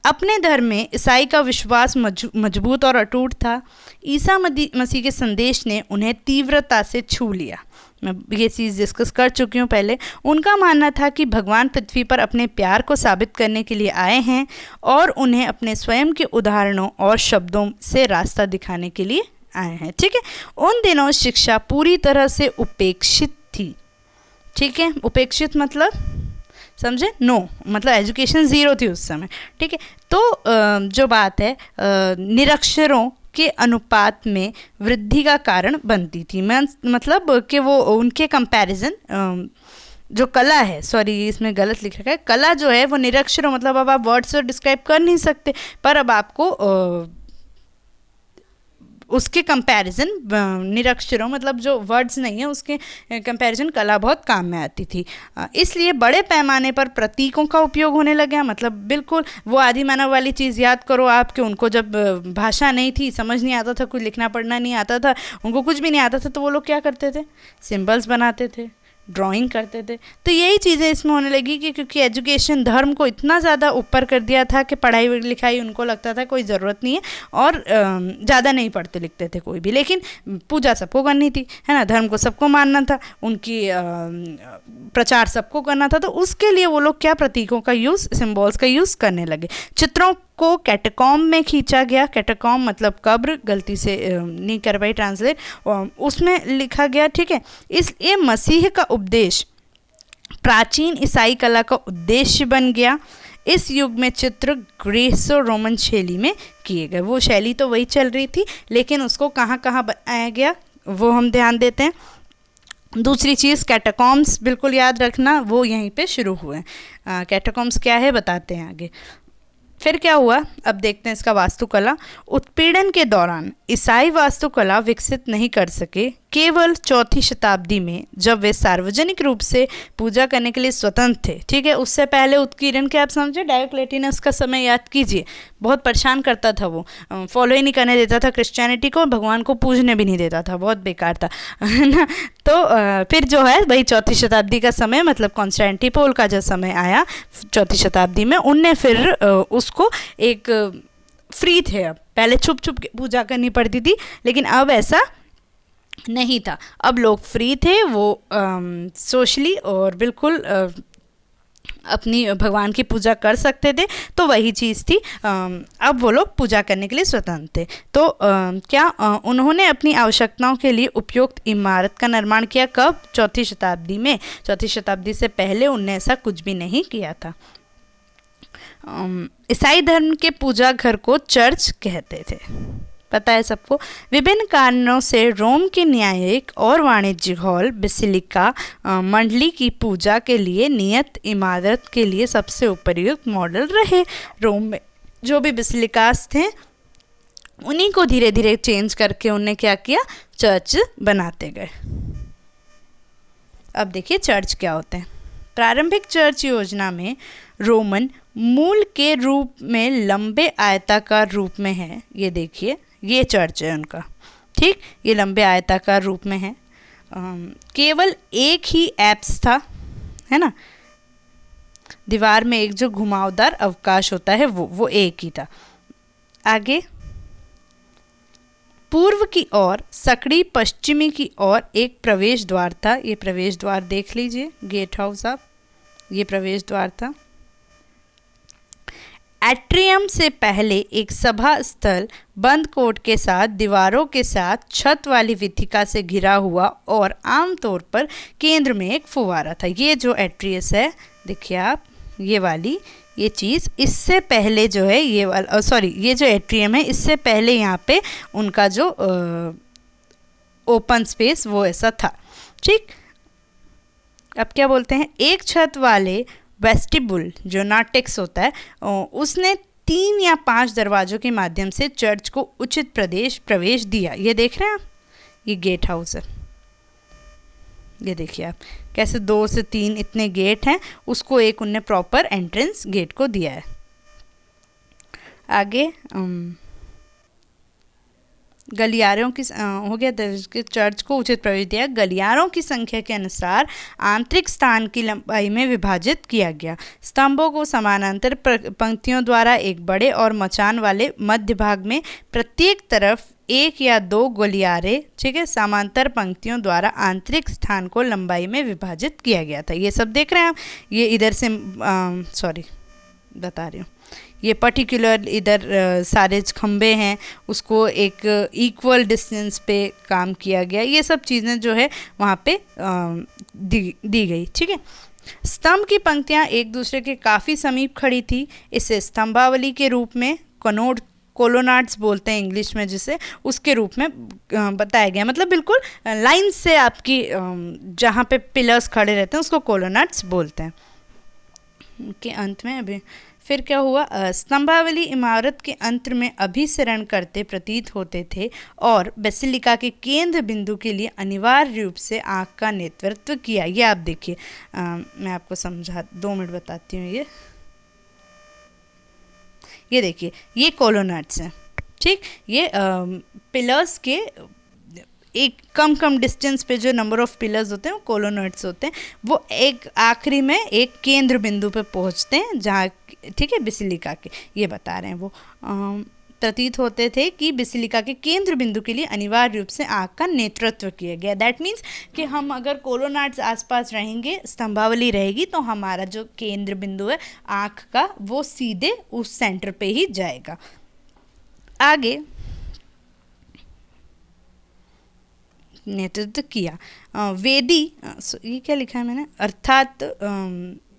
अपने धर्म में ईसाई का विश्वास मजबूत और अटूट था। ईसा मसीह के संदेश ने उन्हें तीव्रता से छू लिया। मैं ये चीज़ डिस्कस कर चुकी हूँ पहले। उनका मानना था कि भगवान पृथ्वी पर अपने प्यार को साबित करने के लिए आए हैं और उन्हें अपने स्वयं के उदाहरणों और शब्दों से रास्ता दिखाने के लिए आए हैं। ठीक है, उन दिनों शिक्षा पूरी तरह से उपेक्षित थी। ठीक है, उपेक्षित मतलब समझे, नो मतलब एजुकेशन ज़ीरो थी उस समय। ठीक है, तो जो बात है निरक्षरों के अनुपात में वृद्धि का कारण बनती थी। मतलब कि वो उनके कंपैरिजन जो कला है, सॉरी इसमें गलत लिखा है, कला जो है वो निरक्षरों, मतलब अब आप वर्ड से डिस्क्राइब कर नहीं सकते, पर अब आपको उसके कंपैरिजन निरक्षरों, मतलब जो वर्ड्स नहीं है उसके कंपैरिजन कला बहुत काम में आती थी। इसलिए बड़े पैमाने पर प्रतीकों का उपयोग होने लगा। मतलब बिल्कुल वो आदि मानव वाली चीज़ याद करो आप, कि उनको जब भाषा नहीं थी, समझ नहीं आता था, कुछ लिखना पढ़ना नहीं आता था, उनको कुछ भी नहीं आता था, तो वो लोग क्या करते थे, सिंबल्स बनाते थे, ड्राइंग करते थे। तो यही चीज़ें इसमें होने लगी कि क्योंकि एजुकेशन धर्म को इतना ज़्यादा ऊपर कर दिया था कि पढ़ाई लिखाई उनको लगता था कोई ज़रूरत नहीं है, और ज़्यादा नहीं पढ़ते लिखते थे कोई भी, लेकिन पूजा सबको करनी थी, है ना, धर्म को सबको मानना था, उनकी प्रचार सबको करना था। तो उसके लिए वो लोग क्या, प्रतीकों का यूज़, सिम्बॉल्स का यूज़ करने लगे। चित्रों को कैटाकॉम में खींचा गया। कैटाकॉम मतलब कब्र, गलती से नहीं कर पाई ट्रांसलेट, उसमें लिखा गया। ठीक है, इसलिए मसीह का उपदेश प्राचीन ईसाई कला का उद्देश्य बन गया। इस युग में चित्र ग्रीसो रोमन शैली में किए गए। वो शैली तो वही चल रही थी, लेकिन उसको कहाँ कहाँ बनाया गया वो हम ध्यान देते हैं। दूसरी चीज़, कैटाकॉम्स बिल्कुल याद रखना, वो यहीं पे शुरू हुए। कैटाकॉम्स क्या है बताते हैं आगे। फिर क्या हुआ, अब देखते हैं इसका वास्तुकला। उत्पीड़न के दौरान ईसाई वास्तुकला विकसित नहीं कर सके। केवल 4वीं शताब्दी में, जब वे सार्वजनिक रूप से पूजा करने के लिए स्वतंत्र थे। ठीक है, उससे पहले उत्कीर्णन के आप समझे, डायोक्लेटियनस का समय याद कीजिए, बहुत परेशान करता था वो, फॉलो ही नहीं करने देता था क्रिश्चियनिटी को, भगवान को पूजने भी नहीं देता था, बहुत बेकार था, है ना। तो फिर जो है वही 4वीं शताब्दी का समय, मतलब कॉन्स्टेंटिनोपल का जो समय आया 4वीं शताब्दी में, उनने फिर उसको एक फ्री थे। अब पहले छुप छुप के पूजा करनी पड़ती थी, लेकिन अब ऐसा नहीं था, अब लोग फ्री थे, वो सोशली और बिल्कुल अपनी भगवान की पूजा कर सकते थे। तो वही चीज़ थी, अब वो लोग पूजा करने के लिए स्वतंत्र थे। तो उन्होंने अपनी आवश्यकताओं के लिए उपयुक्त इमारत का निर्माण किया। कब? 4वीं शताब्दी में। 4वीं शताब्दी से पहले उनने ऐसा कुछ भी नहीं किया था। ईसाई धर्म के पूजा घर को चर्च कहते थे, पता है सबको। विभिन्न कारणों से रोम के न्यायिक और वाणिज्यिक हॉल, बेसिलिका, मंडली की पूजा के लिए नियत इमारत के लिए सबसे उपयुक्त मॉडल रहे। रोम में जो भी बेसिलिकास थे उन्हीं को धीरे धीरे चेंज करके उन्हें क्या किया, चर्च बनाते गए। अब देखिए चर्च क्या होते हैं। प्रारंभिक चर्च योजना में रोमन मूल के रूप में लंबे आयताकार रूप में है। ये देखिए ये चर्च है उनका, ठीक, ये लंबे आयताकार रूप में है। केवल एक ही एप्स था, है ना, दीवार में एक जो घुमावदार अवकाश होता है वो एक ही था। आगे पूर्व की ओर सकड़ी, पश्चिमी की ओर एक प्रवेश द्वार था। ये प्रवेश द्वार देख लीजिए, गेट हाउस आप, ये प्रवेश द्वार था। एट्रियम से पहले एक सभा स्थल बंद कोट के साथ दीवारों के साथ छत वाली वीथिका से घिरा हुआ और आमतौर पर केंद्र में एक फुवारा था। ये जो एट्रियस है देखिए आप, ये वाली ये चीज़, इससे पहले जो है ये वाला ये जो एट्रियम है इससे पहले यहाँ पे उनका जो ओपन स्पेस वो ऐसा था, ठीक। अब क्या बोलते हैं, एक छत वाले वेस्टिबुल जो नार्टेक्स होता है उसने 3 या 5 दरवाज़ों के माध्यम से चर्च को उचित प्रवेश दिया। ये देख रहे हैं आप, ये गेट हाउस है, ये देखिए आप कैसे 2 से 3 इतने गेट हैं, उसको एक उनने प्रॉपर एंट्रेंस गेट को दिया है। आगे गलियारों की हो गया, चर्च को उचित प्रवेश दिया। गलियारों की संख्या के अनुसार आंतरिक स्थान की लंबाई में विभाजित किया गया। स्तंभों को समानांतर पंक्तियों द्वारा एक बड़े और मचान वाले मध्य भाग में प्रत्येक तरफ 1 या 2 गलियारे, ठीक है, समांतर पंक्तियों द्वारा आंतरिक स्थान को लंबाई में विभाजित किया गया था। ये सब देख रहे हैं आप, ये इधर से बता रही हूँ, ये पर्टिकुलर इधर सारे खंबे हैं उसको एक इक्वल डिस्टेंस पे काम किया गया। ये सब चीज़ें जो है वहाँ पे दी गई, ठीक है। स्तंभ की पंक्तियाँ एक दूसरे के काफ़ी समीप खड़ी थी। इसे स्तंभावली के रूप में कोलोनार्ड्स बोलते हैं इंग्लिश में, जिसे उसके रूप में बताया गया। मतलब बिल्कुल लाइन से आपकी जहाँ पे पिलर्स खड़े रहते हैं उसको कोलोनार्ड्स बोलते हैं। के अंत में अभी फिर क्या हुआ, स्तंभावली इमारत के अंत में अभिसरण करते प्रतीत होते थे और बेसिलिका के केंद्र बिंदु के लिए अनिवार्य रूप से आँख का नेतृत्व किया। ये आप देखिए, मैं आपको समझा 2 मिनट बताती हूँ। ये देखिए ये कोलोनार्ड्स हैं, ठीक। ये पिलर्स के एक कम डिस्टेंस पे जो नंबर ऑफ पिलर्स होते हैं वो कोलोनार्ड्स होते हैं। वो एक आखिरी में एक केंद्र बिंदु पे पहुंचते हैं जहाँ, ठीक है, बेसिलिका के, ये बता रहे हैं वो प्रतीत होते थे कि बेसिलिका के केंद्र बिंदु के लिए अनिवार्य रूप से आँख का नेतृत्व किया गया। दैट मीन्स कि हम अगर कोलोनार्ड्स आसपास रहेंगे, स्तंभावली रहेगी, तो हमारा जो केंद्र बिंदु है आँख का वो सीधे उस सेंटर पे ही जाएगा। आगे नेतृत्व किया। वेदी, ये क्या लिखा है मैंने, अर्थात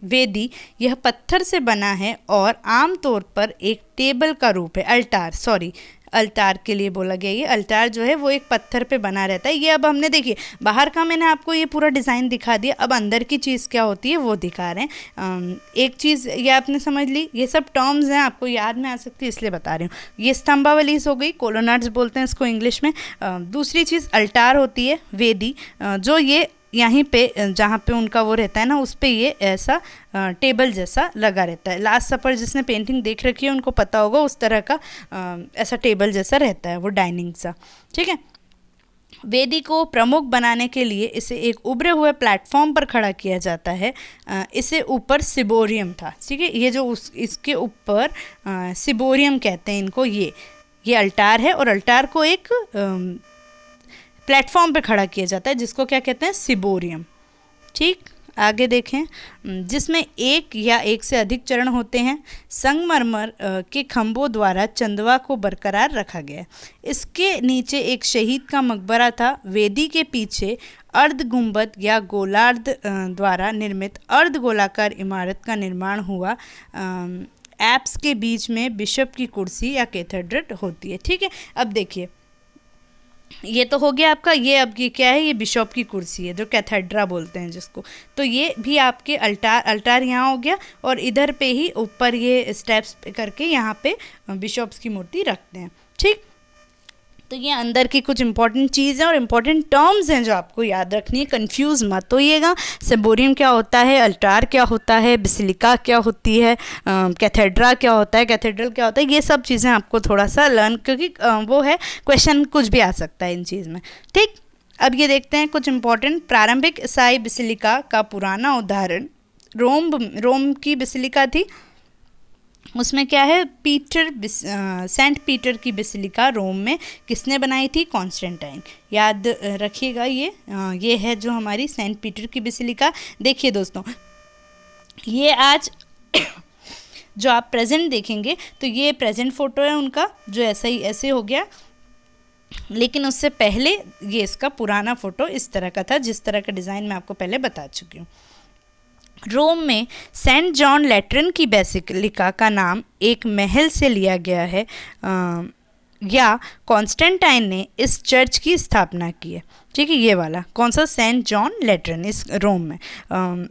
वेदी यह पत्थर से बना है और आमतौर पर एक टेबल का रूप है। अल्टार के लिए बोला गया। ये अल्टार जो है वो एक पत्थर पे बना रहता है। ये अब हमने देखिए बाहर का मैंने आपको ये पूरा डिज़ाइन दिखा दिया, अब अंदर की चीज़ क्या होती है वो दिखा रहे हैं। एक चीज़ ये आपने समझ ली, ये सब टर्म्स हैं आपको याद में आ सकती है इसलिए बता रही हूँ। ये स्तंभावलीज हो गई, कोलोनार्ड्स बोलते हैं इसको इंग्लिश में। दूसरी चीज़ अल्टार होती है, वेदी, जो ये यहीं पे जहाँ पे उनका वो रहता है ना, उस पे ये ऐसा टेबल जैसा लगा रहता है। लास्ट सपर जिसने पेंटिंग देख रखी है उनको पता होगा, उस तरह का ऐसा टेबल जैसा रहता है वो, डाइनिंग सा, ठीक है। वेदी को प्रमुख बनाने के लिए इसे एक उभरे हुए प्लेटफॉर्म पर खड़ा किया जाता है। इसे ऊपर सिबोरियम था, ठीक है, ये जो इसके ऊपर सिबोरियम कहते हैं इनको। ये अल्टार है और अल्टार को एक प्लेटफॉर्म पे खड़ा किया जाता है जिसको क्या कहते हैं, सिबोरियम, ठीक। आगे देखें, जिसमें एक या एक से अधिक चरण होते हैं। संगमरमर के खंभों द्वारा चंदवा को बरकरार रखा गया। इसके नीचे एक शहीद का मकबरा था। वेदी के पीछे अर्ध गुंबद या गोलार्ध द्वारा निर्मित अर्ध गोलाकार इमारत का निर्माण हुआ। एप्स के बीच में बिशप की कुर्सी या कैथेड्रल होती है, ठीक है। अब देखिए ये तो हो गया आपका। ये अब ये क्या है, ये बिशॉप की कुर्सी है जो कैथेड्रा बोलते हैं जिसको। तो ये भी आपके अल्टार, अल्टार यहाँ हो गया, और इधर पे ही ऊपर ये स्टेप्स करके यहाँ पे बिशॉप्स की मूर्ति रखते हैं। ठीक, तो ये अंदर की कुछ इंपॉर्टेंट चीज़ है और इम्पॉर्टेंट टर्म्स हैं जो आपको याद रखनी है, कंफ्यूज मत होइएगा। सेम्बोरियम क्या होता है, अल्टार क्या होता है, बिसिलिका क्या होती है, कैथेड्रा क्या होता है, कैथेड्रल क्या होता है, ये सब चीज़ें आपको थोड़ा सा लर्न, क्योंकि वो है क्वेश्चन कुछ भी आ सकता है इन चीज़ में। ठीक, अब ये देखते हैं कुछ इंपॉर्टेंट। प्रारंभिक ईसाई बिसिलिका का पुराना उदाहरण रोम की बिसिलिका थी। उसमें क्या है, सेंट पीटर की बिसिलिका रोम में किसने बनाई थी, कॉन्स्टेंटाइन। याद रखिएगा ये है जो हमारी सेंट पीटर की बिसिलिका। देखिए दोस्तों, ये आज जो आप प्रेजेंट देखेंगे तो ये प्रेजेंट फ़ोटो है उनका, जो ऐसा ही ऐसे हो गया, लेकिन उससे पहले ये इसका पुराना फ़ोटो इस तरह का था, जिस तरह का डिज़ाइन मैं आपको पहले बता चुकी हूँ। रोम में सेंट जॉन लैट्रन की बेसिलिका का नाम एक महल से लिया गया है, या कॉन्स्टेंटाइन ने इस चर्च की स्थापना की है। ठीक है, ये वाला कौन सा, सेंट जॉन लैट्रन, इस रोम में,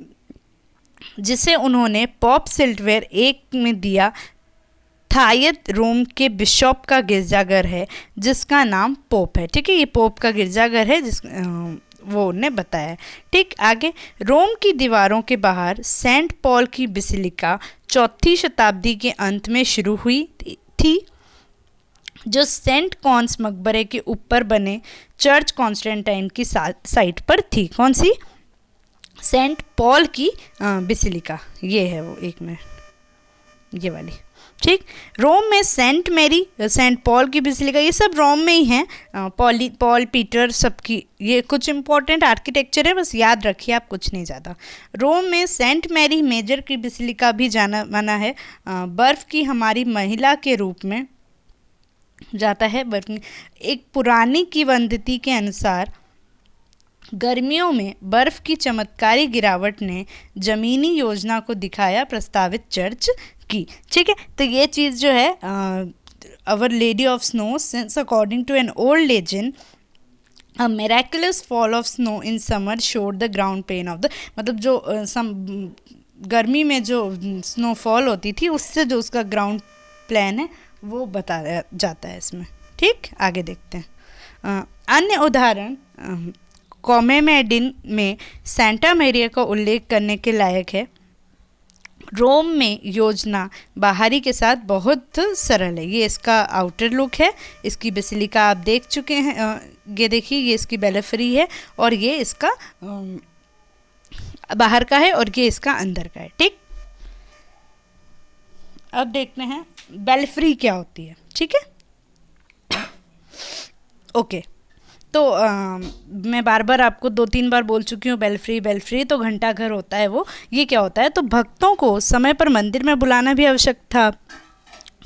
जिसे उन्होंने पॉप सिल्वेयर एक में दिया था। ये रोम के बिशॉप का गिरजाघर है जिसका नाम पोप है। ठीक है, ये पोप का गिरजाघर है जिस वो उन्होंने बताया। ठीक, आगे, रोम की दीवारों के बाहर सेंट पॉल की बिसिलिका 4वीं शताब्दी के अंत में शुरू हुई थी, जो सेंट कॉन्स मकबरे के ऊपर बने चर्च कॉन्स्टेंटाइन की साइट पर थी। कौन सी, सेंट पॉल की बिसिलिका, ये है वो, एक मिनट, ये वाली। ठीक, रोम में सेंट मैरी, सेंट पॉल की बिसिलिका, ये सब रोम में ही हैं। पॉल पीटर सबकी, ये कुछ इंपॉर्टेंट आर्किटेक्चर है, बस याद रखिए आप, कुछ नहीं ज़्यादा। रोम में सेंट मैरी मेजर की बिसिलिका भी जाना माना है, बर्फ़ की हमारी महिला के रूप में जाता है। एक पुरानी किंवदंती के अनुसार गर्मियों में बर्फ़ की चमत्कारी गिरावट ने ज़मीनी योजना को दिखाया प्रस्तावित चर्च की। ठीक है, तो ये चीज़ जो है, Our Lady of Snow, since according to an old legend a miraculous fall of snow in summer showed the ground plan of the, मतलब जो गर्मी में जो स्नोफॉल होती थी उससे जो उसका ग्राउंड प्लान है वो बताया जाता है इसमें। ठीक, आगे देखते हैं। अन्य उदाहरण कॉमेमेडिन में सेंटा मैरिया का उल्लेख करने के लायक है। रोम में योजना बाहरी के साथ बहुत सरल है। ये इसका आउटर लुक है, इसकी बेसिलिका आप देख चुके हैं। ये देखिए, ये इसकी बेलेफ्री है और ये इसका बाहर का है और ये इसका अंदर का है। ठीक, अब देखते हैं बेलेफ्री क्या होती है। ठीक है, ओके, तो मैं बार बार आपको 2-3 बार बोल चुकी हूँ, बेल्फ्री तो घंटा घर होता है वो। ये क्या होता है, तो भक्तों को समय पर मंदिर में बुलाना भी आवश्यक था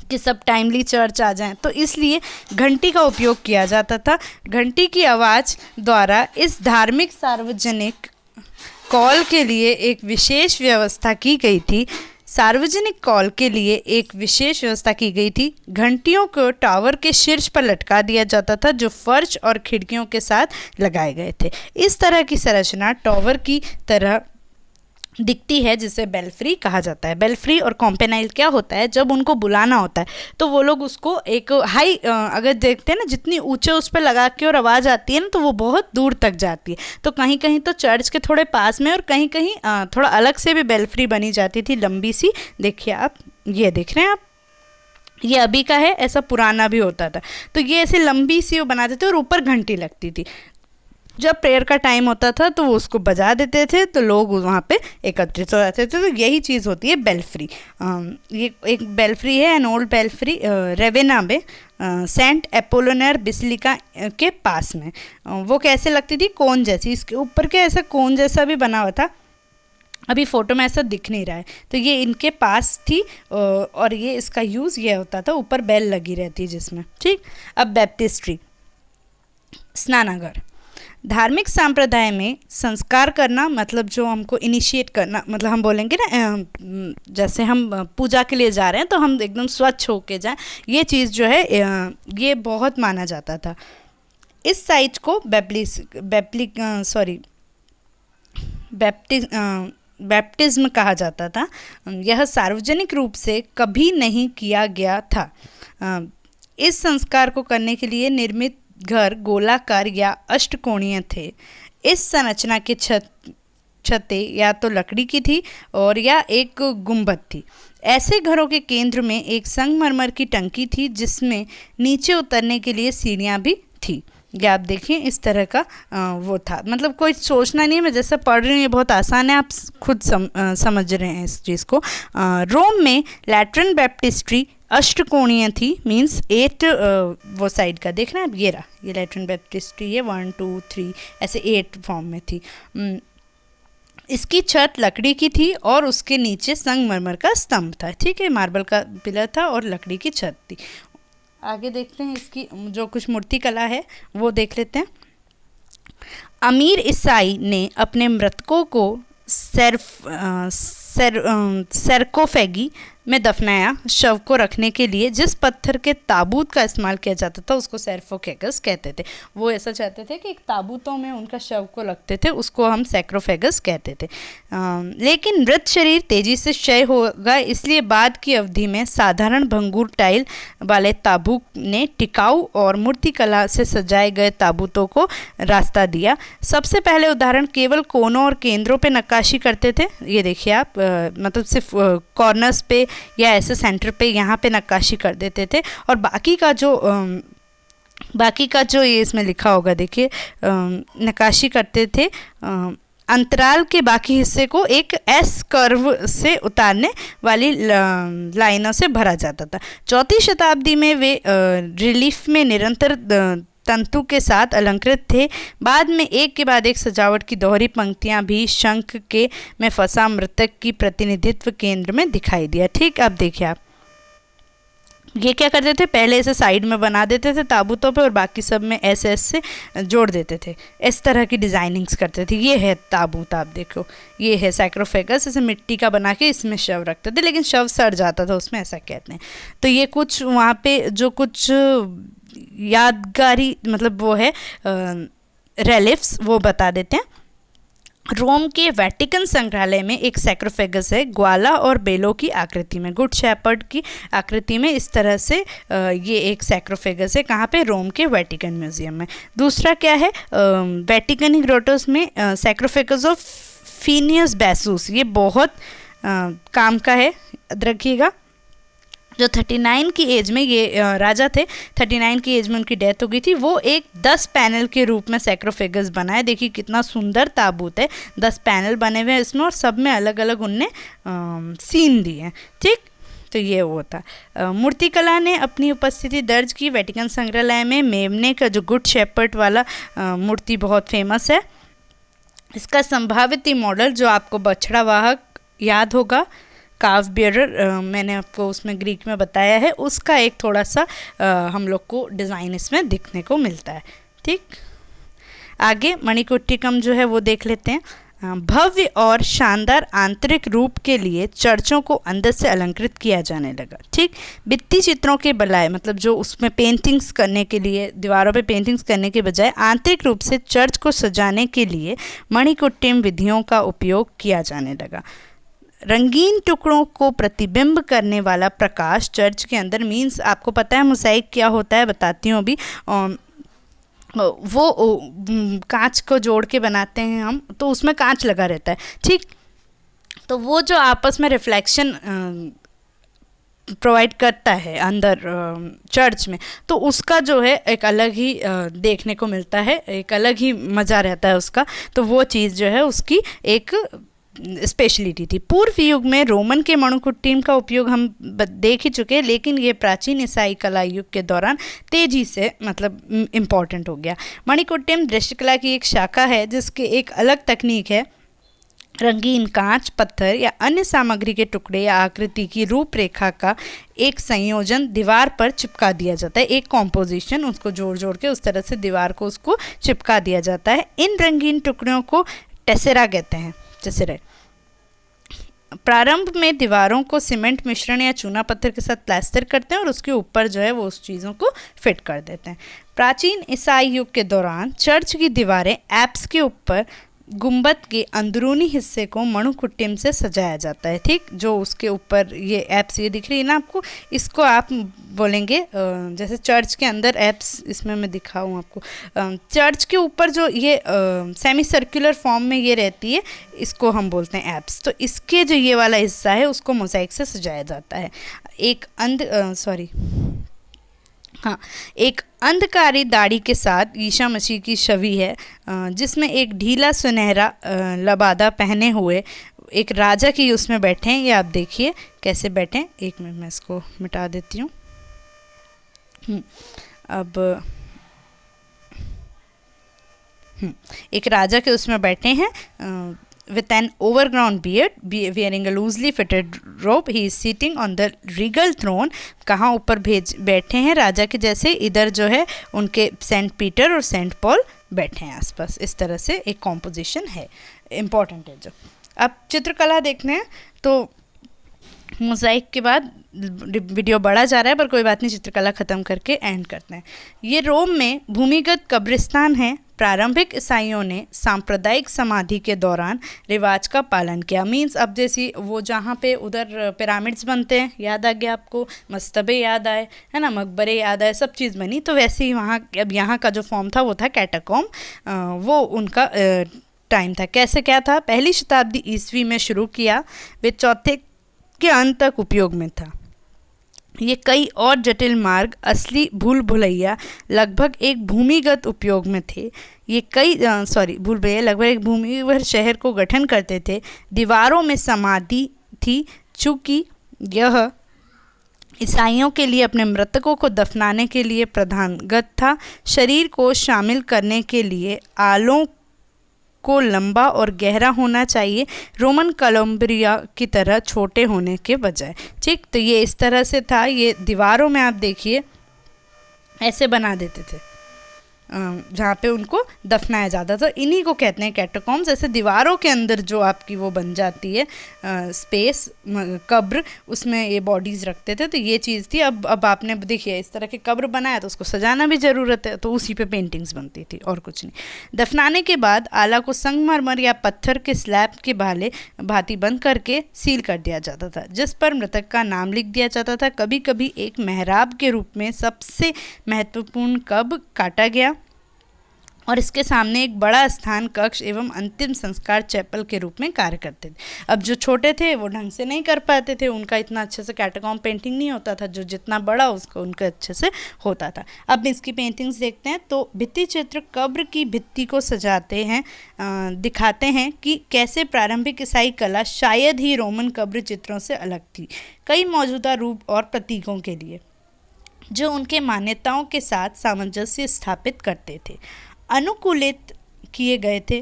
कि सब टाइमली चर्च आ जाएं, तो इसलिए घंटी का उपयोग किया जाता था। घंटी की आवाज़ द्वारा इस धार्मिक सार्वजनिक कॉल के लिए एक विशेष व्यवस्था की गई थी। सार्वजनिक कॉल के लिए एक विशेष व्यवस्था की गई थी। घंटियों को टावर के शीर्ष पर लटका दिया जाता था, जो फर्श और खिड़कियों के साथ लगाए गए थे। इस तरह की संरचना टावर की तरह दिखती है, जिसे बेल्फ्री कहा जाता है। बेल्फ्री और कॉम्पेनाइल क्या होता है, जब उनको बुलाना होता है तो वो लोग उसको एक हाई, अगर देखते हैं ना, जितनी ऊंचे उस पर लगा के और आवाज़ आती है ना, तो वो बहुत दूर तक जाती है। तो कहीं कहीं तो चर्च के थोड़े पास में और कहीं कहीं थोड़ा अलग से भी बेल्फ्री बनी जाती थी, लंबी सी। देखिए आप, ये देख रहे हैं आप, ये अभी का है, ऐसा पुराना भी होता था। तो ये ऐसे लंबी सी वो बनाते थे और ऊपर घंटी लगती थी। जब प्रेयर का टाइम होता था तो वो उसको बजा देते थे, तो लोग वहाँ पे एकत्रित हो जाते थे। तो यही चीज़ होती है बेल्फ्री। ये एक बेल्फ्री है, एन ओल्ड बेल्फ्री, रेवेना में सेंट एपोलोनर बिसिलिका के पास में। वो कैसे लगती थी, कोन जैसी। इसके ऊपर के ऐसा कोन जैसा भी बना हुआ था, अभी फ़ोटो में ऐसा दिख नहीं रहा है। तो ये इनके पास थी और ये इसका यूज़ ये होता था, ऊपर बेल लगी रहती है जिसमें। ठीक, अब बैप्टिस्ट्री, स्नानागार। धार्मिक संप्रदाय में संस्कार करना, मतलब जो हमको इनिशिएट करना, मतलब हम बोलेंगे ना, जैसे हम पूजा के लिए जा रहे हैं तो हम एकदम स्वच्छ होके जाएं, ये चीज़ जो है ये बहुत माना जाता था। इस साइज को बैप्टिज्म कहा जाता था। यह सार्वजनिक रूप से कभी नहीं किया गया था। इस संस्कार को करने के लिए निर्मित घर गोलाकार या अष्टकोणीय थे। इस संरचना की छतें या तो लकड़ी की थी और या एक गुंबद थी। ऐसे घरों के केंद्र में एक संगमरमर की टंकी थी जिसमें नीचे उतरने के लिए सीढ़ियाँ भी थी। ये आप देखिए इस तरह का वो था, मतलब कोई सोचना नहीं है, मैं जैसा पढ़ रही हूँ ये बहुत आसान है, आप खुद समझ रहे हैं इस चीज़ को। रोम में लैट्रन बैप्टिस्ट्री अष्टकोणीय थी, मींस 8 वो साइड का देख रहे हैं आप, ये रहा, ये लैट्रन बैप्टिस्ट्री है, 1 2 3 ऐसे 8 फॉर्म में थी। इसकी छत लकड़ी की थी और उसके नीचे संगमरमर का स्तंभ था, ठीक है, मार्बल का पिलर था और लकड़ी की छत थी। आगे देखते हैं इसकी जो कुछ मूर्ति कला है वो देख लेते हैं। अमीर ईसाई ने अपने मृतकों को सरकोफेगी में दफनाया। शव को रखने के लिए जिस पत्थर के ताबूत का इस्तेमाल किया जाता था उसको सैरकोफेगस कहते थे। वो ऐसा चाहते थे कि एक ताबूतों में उनका शव को रखते थे, उसको हम सैक्रोफेगस कहते थे। लेकिन मृत शरीर तेजी से क्षय होगा, इसलिए बाद की अवधि में साधारण भंगूर टाइल वाले ताबूत ने टिकाऊ और मूर्तिकला से सजाए गए ताबूतों को रास्ता दिया। सबसे पहले उदाहरण केवल कोनों और केंद्रों पे नक्काशी करते थे, ये देखिए आप, मतलब सिर्फ कॉर्नर्स पे या ऐसे सेंटर पे यहाँ पे नक्काशी कर देते थे, और बाकी का जो ये इसमें लिखा होगा देखिए, नक्काशी करते थे अंतराल के बाकी हिस्से को एक एस कर्व से उतारने वाली लाइनों से भरा जाता था। 4वीं शताब्दी में वे रिलीफ में निरंतर तंतु के साथ अलंकृत थे। बाद में एक के बाद एक सजावट की दोहरी पंक्तियां भी शंख के में फंसा मृतक की प्रतिनिधित्व केंद्र में दिखाई दिया। ठीक, अब देखिए आप, ये क्या करते थे, पहले इसे साइड में बना देते थे ताबूतों पे और बाकी सब में ऐसे से जोड़ देते थे, इस तरह की डिज़ाइनिंग्स करते थे। ये है ताबूत, आप देखो, ये है सैक्रोफेगस, इसे मिट्टी का बना के इसमें शव रखते थे, लेकिन शव सड़ जाता था उसमें, ऐसा कहते हैं। तो ये कुछ वहाँ पे जो कुछ यादगारी मतलब वो है रेलिफ्स, वो बता देते हैं। रोम के वेटिकन संग्रहालय में एक सैक्रोफेगस है, ग्वाला और बेलों की आकृति में, गुड शेपर्ड की आकृति में, इस तरह से ये एक सैक्रोफेगस है। कहाँ पे? रोम के वेटिकन म्यूजियम में। दूसरा क्या है, वेटिकन ग्रोटोस में सैक्रोफेगस ऑफ फीनियस बैसूस, ये बहुत काम का है, रखिएगा। जो 39 की एज में, ये राजा थे, 39 की एज में उनकी डेथ हो गई थी, वो एक 10 पैनल के रूप में सैक्रोफेगस बनाए। देखिए कितना सुंदर ताबूत है, 10 पैनल बने हुए हैं इसमें और सब में अलग अलग उनने सीन दिए हैं। ठीक, तो ये वो था। मूर्तिकला ने अपनी उपस्थिति दर्ज की वेटिकन संग्रहालय में। मेमने का जो गुड शेपर्ड वाला मूर्ति बहुत फेमस है। इसका संभावित मॉडल जो आपको बछड़ा वाहक याद होगा, काफ बियरर, मैंने आपको उसमें ग्रीक में बताया है, उसका एक थोड़ा सा हम लोग को डिज़ाइन इसमें दिखने को मिलता है। ठीक, आगे मणिकुट्टिकम जो है वो देख लेते हैं। भव्य और शानदार आंतरिक रूप के लिए चर्चों को अंदर से अलंकृत किया जाने लगा। ठीक, भित्ति चित्रों के बजाय, मतलब जो उसमें पेंटिंग्स करने के लिए, दीवारों पे पेंटिंग्स करने के बजाय आंतरिक रूप से चर्च को सजाने के लिए मणिकुट्टिम विधियों का उपयोग किया जाने लगा। रंगीन टुकड़ों को प्रतिबिंब करने वाला प्रकाश चर्च के अंदर, मीन्स आपको पता है मोज़ाइक क्या होता है, बताती हूँ अभी। वो कांच को जोड़ के बनाते हैं हम, तो उसमें कांच लगा रहता है। ठीक, तो वो जो आपस में रिफ्लेक्शन प्रोवाइड करता है अंदर चर्च में, तो उसका जो है एक अलग ही देखने को मिलता है, एक अलग ही मज़ा रहता है उसका। तो वो चीज़ जो है उसकी एक स्पेशलिटी थी। पूर्व युग में रोमन के मणिकुट्टिम का उपयोग हम देख ही चुके हैं, लेकिन ये प्राचीन ईसाई कला युग के दौरान तेजी से मतलब इम्पॉर्टेंट हो गया। मणिकुट्टिम दृश्यकला की एक शाखा है जिसकी एक अलग तकनीक है। रंगीन कांच, पत्थर या अन्य सामग्री के टुकड़े या आकृति की रूपरेखा का एक संयोजन दीवार पर चिपका दिया जाता है। एक कॉम्पोजिशन, उसको जोड़ जोड़ के उस तरह से दीवार को उसको चिपका दिया जाता है। इन रंगीन टुकड़ों को टेसेरा कहते हैं, टेसेरा। प्रारंभ में दीवारों को सीमेंट मिश्रण या चूना पत्थर के साथ प्लास्टर करते हैं और उसके ऊपर जो है वो उस चीज़ों को फिट कर देते हैं। प्राचीन ईसाई युग के दौरान चर्च की दीवारें एप्स के ऊपर गुंबद के अंदरूनी हिस्से को मणुकुट्टिम से सजाया जाता है, ठीक। जो उसके ऊपर ये एप्स ये दिख रही है ना आपको, इसको आप बोलेंगे जैसे चर्च के अंदर एप्स, इसमें मैं दिखाऊँ आपको, चर्च के ऊपर जो ये सेमी सर्कुलर फॉर्म में ये रहती है, इसको हम बोलते हैं एप्स। तो इसके जो ये वाला हिस्सा है उसको मोज़ाइक से सजाया जाता है। एक अंधकारी दाढ़ी के साथ ईसा मसीह की छवि है, जिसमें एक ढीला सुनहरा लबादा पहने हुए एक राजा की उसमें बैठे हैं। ये आप देखिए कैसे बैठे हैं। एक मिनट मैं इसको मिटा देती हूँ। अब एक राजा के उसमें बैठे हैं with an overgrown beard, wearing a loosely fitted robe. He is sitting on the regal throne. कहाँ ऊपर बैठे हैं राजा के जैसे, इधर जो है उनके सेंट पीटर और सेंट पॉल बैठे हैं आसपास। इस तरह से एक कॉम्पोजिशन है, इम्पॉर्टेंट है जो। अब चित्रकला देखने हैं तो मोज़ाइक के बाद वीडियो बढ़ा जा रहा है, पर कोई बात नहीं, चित्रकला ख़त्म करके एंड करते हैं। ये रोम में भूमिगत कब्रिस्तान है। प्रारंभिक ईसाइयों ने सांप्रदायिक समाधि के दौरान रिवाज का पालन किया। मीन्स अब जैसी वो जहाँ पे उधर पिरामिड्स बनते हैं, याद आ गया आपको, मस्तबे याद आए, है ना, मकबरे याद आए, सब चीज़ बनी। तो वैसे ही वहाँ अब यहाँ का जो फॉर्म था वो था कैटाकॉम, वो उनका टाइम था। कैसे क्या था, पहली शताब्दी ईस्वी में शुरू किया, वे चौथे के अंत तक उपयोग में था। ये कई और जटिल मार्ग असली भूल भुलैया लगभग एक भूमिगत उपयोग में थे। ये भूल भुलैया लगभग एक भूमिगत शहर को गठन करते थे। दीवारों में समाधि थी, चूँकि यह ईसाइयों के लिए अपने मृतकों को दफनाने के लिए प्रधानगत था। शरीर को शामिल करने के लिए आलों को लंबा और गहरा होना चाहिए, रोमन कोलम्बरिया की तरह छोटे होने के बजाय, ठीक। तो ये इस तरह से था। ये दीवारों में आप देखिए ऐसे बना देते थे जहाँ पे उनको दफनाया जाता था। इन्हीं को कहते हैं कैटाकॉम्स। ऐसे दीवारों के अंदर जो आपकी वो बन जाती है स्पेस, कब्र, उसमें ये बॉडीज़ रखते थे। तो ये चीज़ थी। अब आपने देखिए इस तरह के कब्र बनाया तो उसको सजाना भी ज़रूरत है, तो उसी पे पेंटिंग्स बनती थी और कुछ नहीं। दफनाने के बाद आला को संगमरमर या पत्थर के स्लैब के भांति बंद करके सील कर दिया जाता था, जिस पर मृतक का नाम लिख दिया जाता था। कभी कभी एक मेहराब के रूप में सबसे महत्वपूर्ण कब्र काटा गया और इसके सामने एक बड़ा स्थान कक्ष एवं अंतिम संस्कार चैपल के रूप में कार्य करते थे। अब जो छोटे थे वो ढंग से नहीं कर पाते थे, उनका इतना अच्छे से कैटाकॉम्ब पेंटिंग नहीं होता था, जो जितना बड़ा उसको उनका अच्छे से होता था। अब इसकी पेंटिंग्स देखते हैं तो भित्ति चित्र कब्र की भित्ति को सजाते हैं, दिखाते हैं कि कैसे प्रारंभिक ईसाई कला शायद ही रोमन कब्र चित्रों से अलग थी, कई मौजूदा रूप और प्रतीकों के लिए जो उनके मान्यताओं के साथ सामंजस्य स्थापित करते थे, अनुकूलित किए गए थे।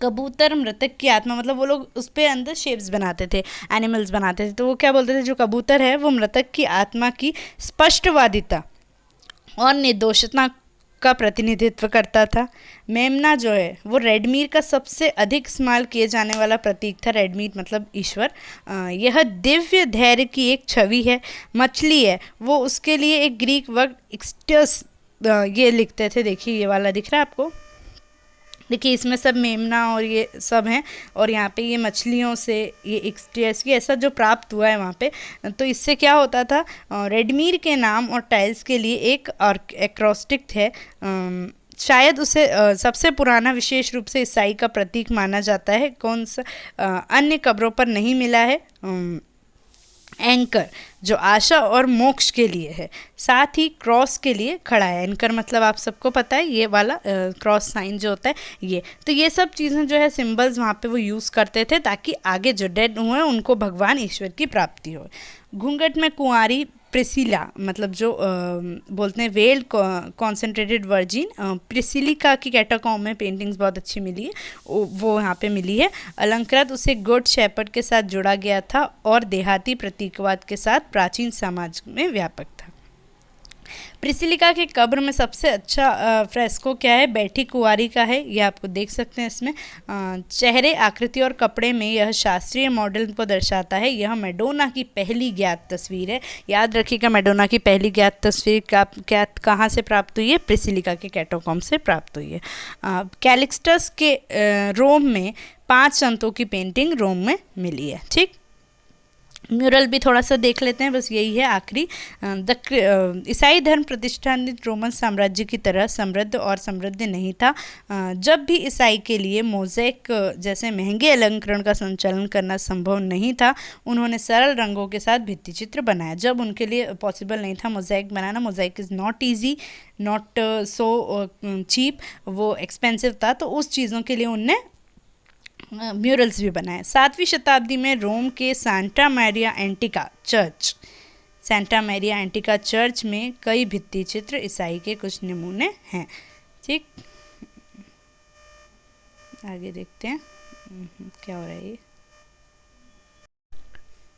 कबूतर मृतक की आत्मा, मतलब वो लोग उस पर अंदर शेप्स बनाते थे, एनिमल्स बनाते थे। तो वो क्या बोलते थे, जो कबूतर है वो मृतक की आत्मा की स्पष्टवादिता और निर्दोषता का प्रतिनिधित्व करता था। मेमना जो है वो रेडमीर का सबसे अधिक इस्तेमाल किए जाने वाला प्रतीक था। रेडमीर मतलब ईश्वर। यह दिव्य धैर्य की एक छवि है। मछली है वो उसके लिए एक ग्रीक वर्ड एक्स्टस ये लिखते थे। देखिए ये वाला दिख रहा है आपको, देखिए इसमें सब मेमना और ये सब हैं, और यहाँ पे ये मछलियों से ये एक्सटीएस की ऐसा जो प्राप्त हुआ है वहाँ पे। तो इससे क्या होता था, रेडमीर के नाम और टाइल्स के लिए एक एक्रोस्टिक है, शायद उसे सबसे पुराना विशेष रूप से ईसाई का प्रतीक माना जाता है। कौन सा अन्य कब्रों पर नहीं मिला है। एंकर जो आशा और मोक्ष के लिए है, साथ ही क्रॉस के लिए खड़ा है। एंकर मतलब आप सबको पता है, ये वाला क्रॉस साइन जो होता है ये। तो ये सब चीज़ें जो है सिंबल्स वहाँ पे वो यूज़ करते थे ताकि आगे जो डेड हुए उनको भगवान ईश्वर की प्राप्ति हो। घूंघट में कुंवारी प्रिसिला, मतलब जो बोलते हैं वेल्ड कॉन्सेंट्रेटेड वर्जिन, प्रिसिलिका की कैटाकॉम्ब में पेंटिंग्स बहुत अच्छी मिली है, वो यहाँ पे मिली है। अलंकृत उसे गुड शेपर्ड के साथ जोड़ा गया था और देहाती प्रतीकवाद के साथ प्राचीन समाज में व्यापक था। प्रिसिलिका के कब्र में सबसे अच्छा फ्रेस्को क्या है? बैठी कुंवारी का है। ये आपको देख सकते हैं इसमें चेहरे, आकृति और कपड़े में यह शास्त्रीय मॉडल को दर्शाता है। यह मैडोना की पहली ज्ञात तस्वीर है। याद रखिएगा, मैडोना की पहली ज्ञात तस्वीर कहाँ से प्राप्त हुई है? प्रिसिलिका के कैटाकॉम्ब से प्राप्त हुई है। कैलिक्सटस के रोम में 5 संतों की पेंटिंग रोम में मिली है। ठीक, म्यूरल भी थोड़ा सा देख लेते हैं, बस यही है आखिरी। ईसाई धर्म प्रतिष्ठानित रोमन साम्राज्य की तरह समृद्ध और समृद्ध नहीं था। जब भी ईसाई के लिए मोज़ेक जैसे महंगे अलंकरण का संचालन करना संभव नहीं था, उन्होंने सरल रंगों के साथ भित्ति चित्र बनाया। जब उनके लिए पॉसिबल नहीं था मोज़ेक बनाना, mosaic is not easy, not so cheap, वो एक्सपेंसिव था, तो उस चीज़ों के लिए उनने म्यूरल्स भी बनाए। 7वीं शताब्दी में रोम के सांता मैरिया एंटिका चर्च में कई भित्ति चित्र ईसाई के कुछ नमूने हैं। ठीक, आगे देखते हैं क्या हो रहा है ये।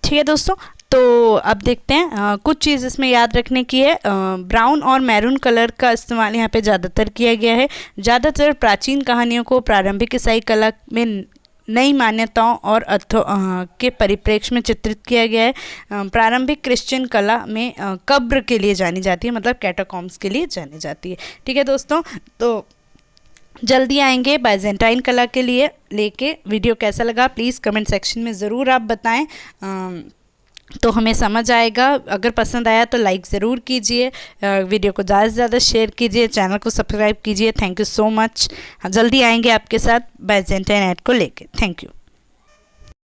ठीक है दोस्तों, तो अब देखते हैं कुछ चीज़ इसमें याद रखने की है। ब्राउन और मैरून कलर का इस्तेमाल यहाँ पे ज़्यादातर किया गया है। ज़्यादातर प्राचीन कहानियों को प्रारंभिक ईसाई कला में नई मान्यताओं और अर्थों के परिप्रेक्ष्य में चित्रित किया गया है। प्रारंभिक क्रिश्चियन कला में कब्र के लिए जानी जाती है, मतलब कैटाकॉम्ब्स के लिए जानी जाती है। ठीक है दोस्तों, तो जल्दी आएंगे बाइजेंटाइन कला के लिए लेके। वीडियो कैसा लगा प्लीज़ कमेंट सेक्शन में ज़रूर आप बताएं, तो हमें समझ आएगा। अगर पसंद आया तो लाइक ज़रूर कीजिए, वीडियो को ज़्यादा से ज़्यादा शेयर कीजिए, चैनल को सब्सक्राइब कीजिए। Thank you so much. जल्दी आएंगे आपके साथ बाइजेंटाइन ऐड को लेके। Thank you.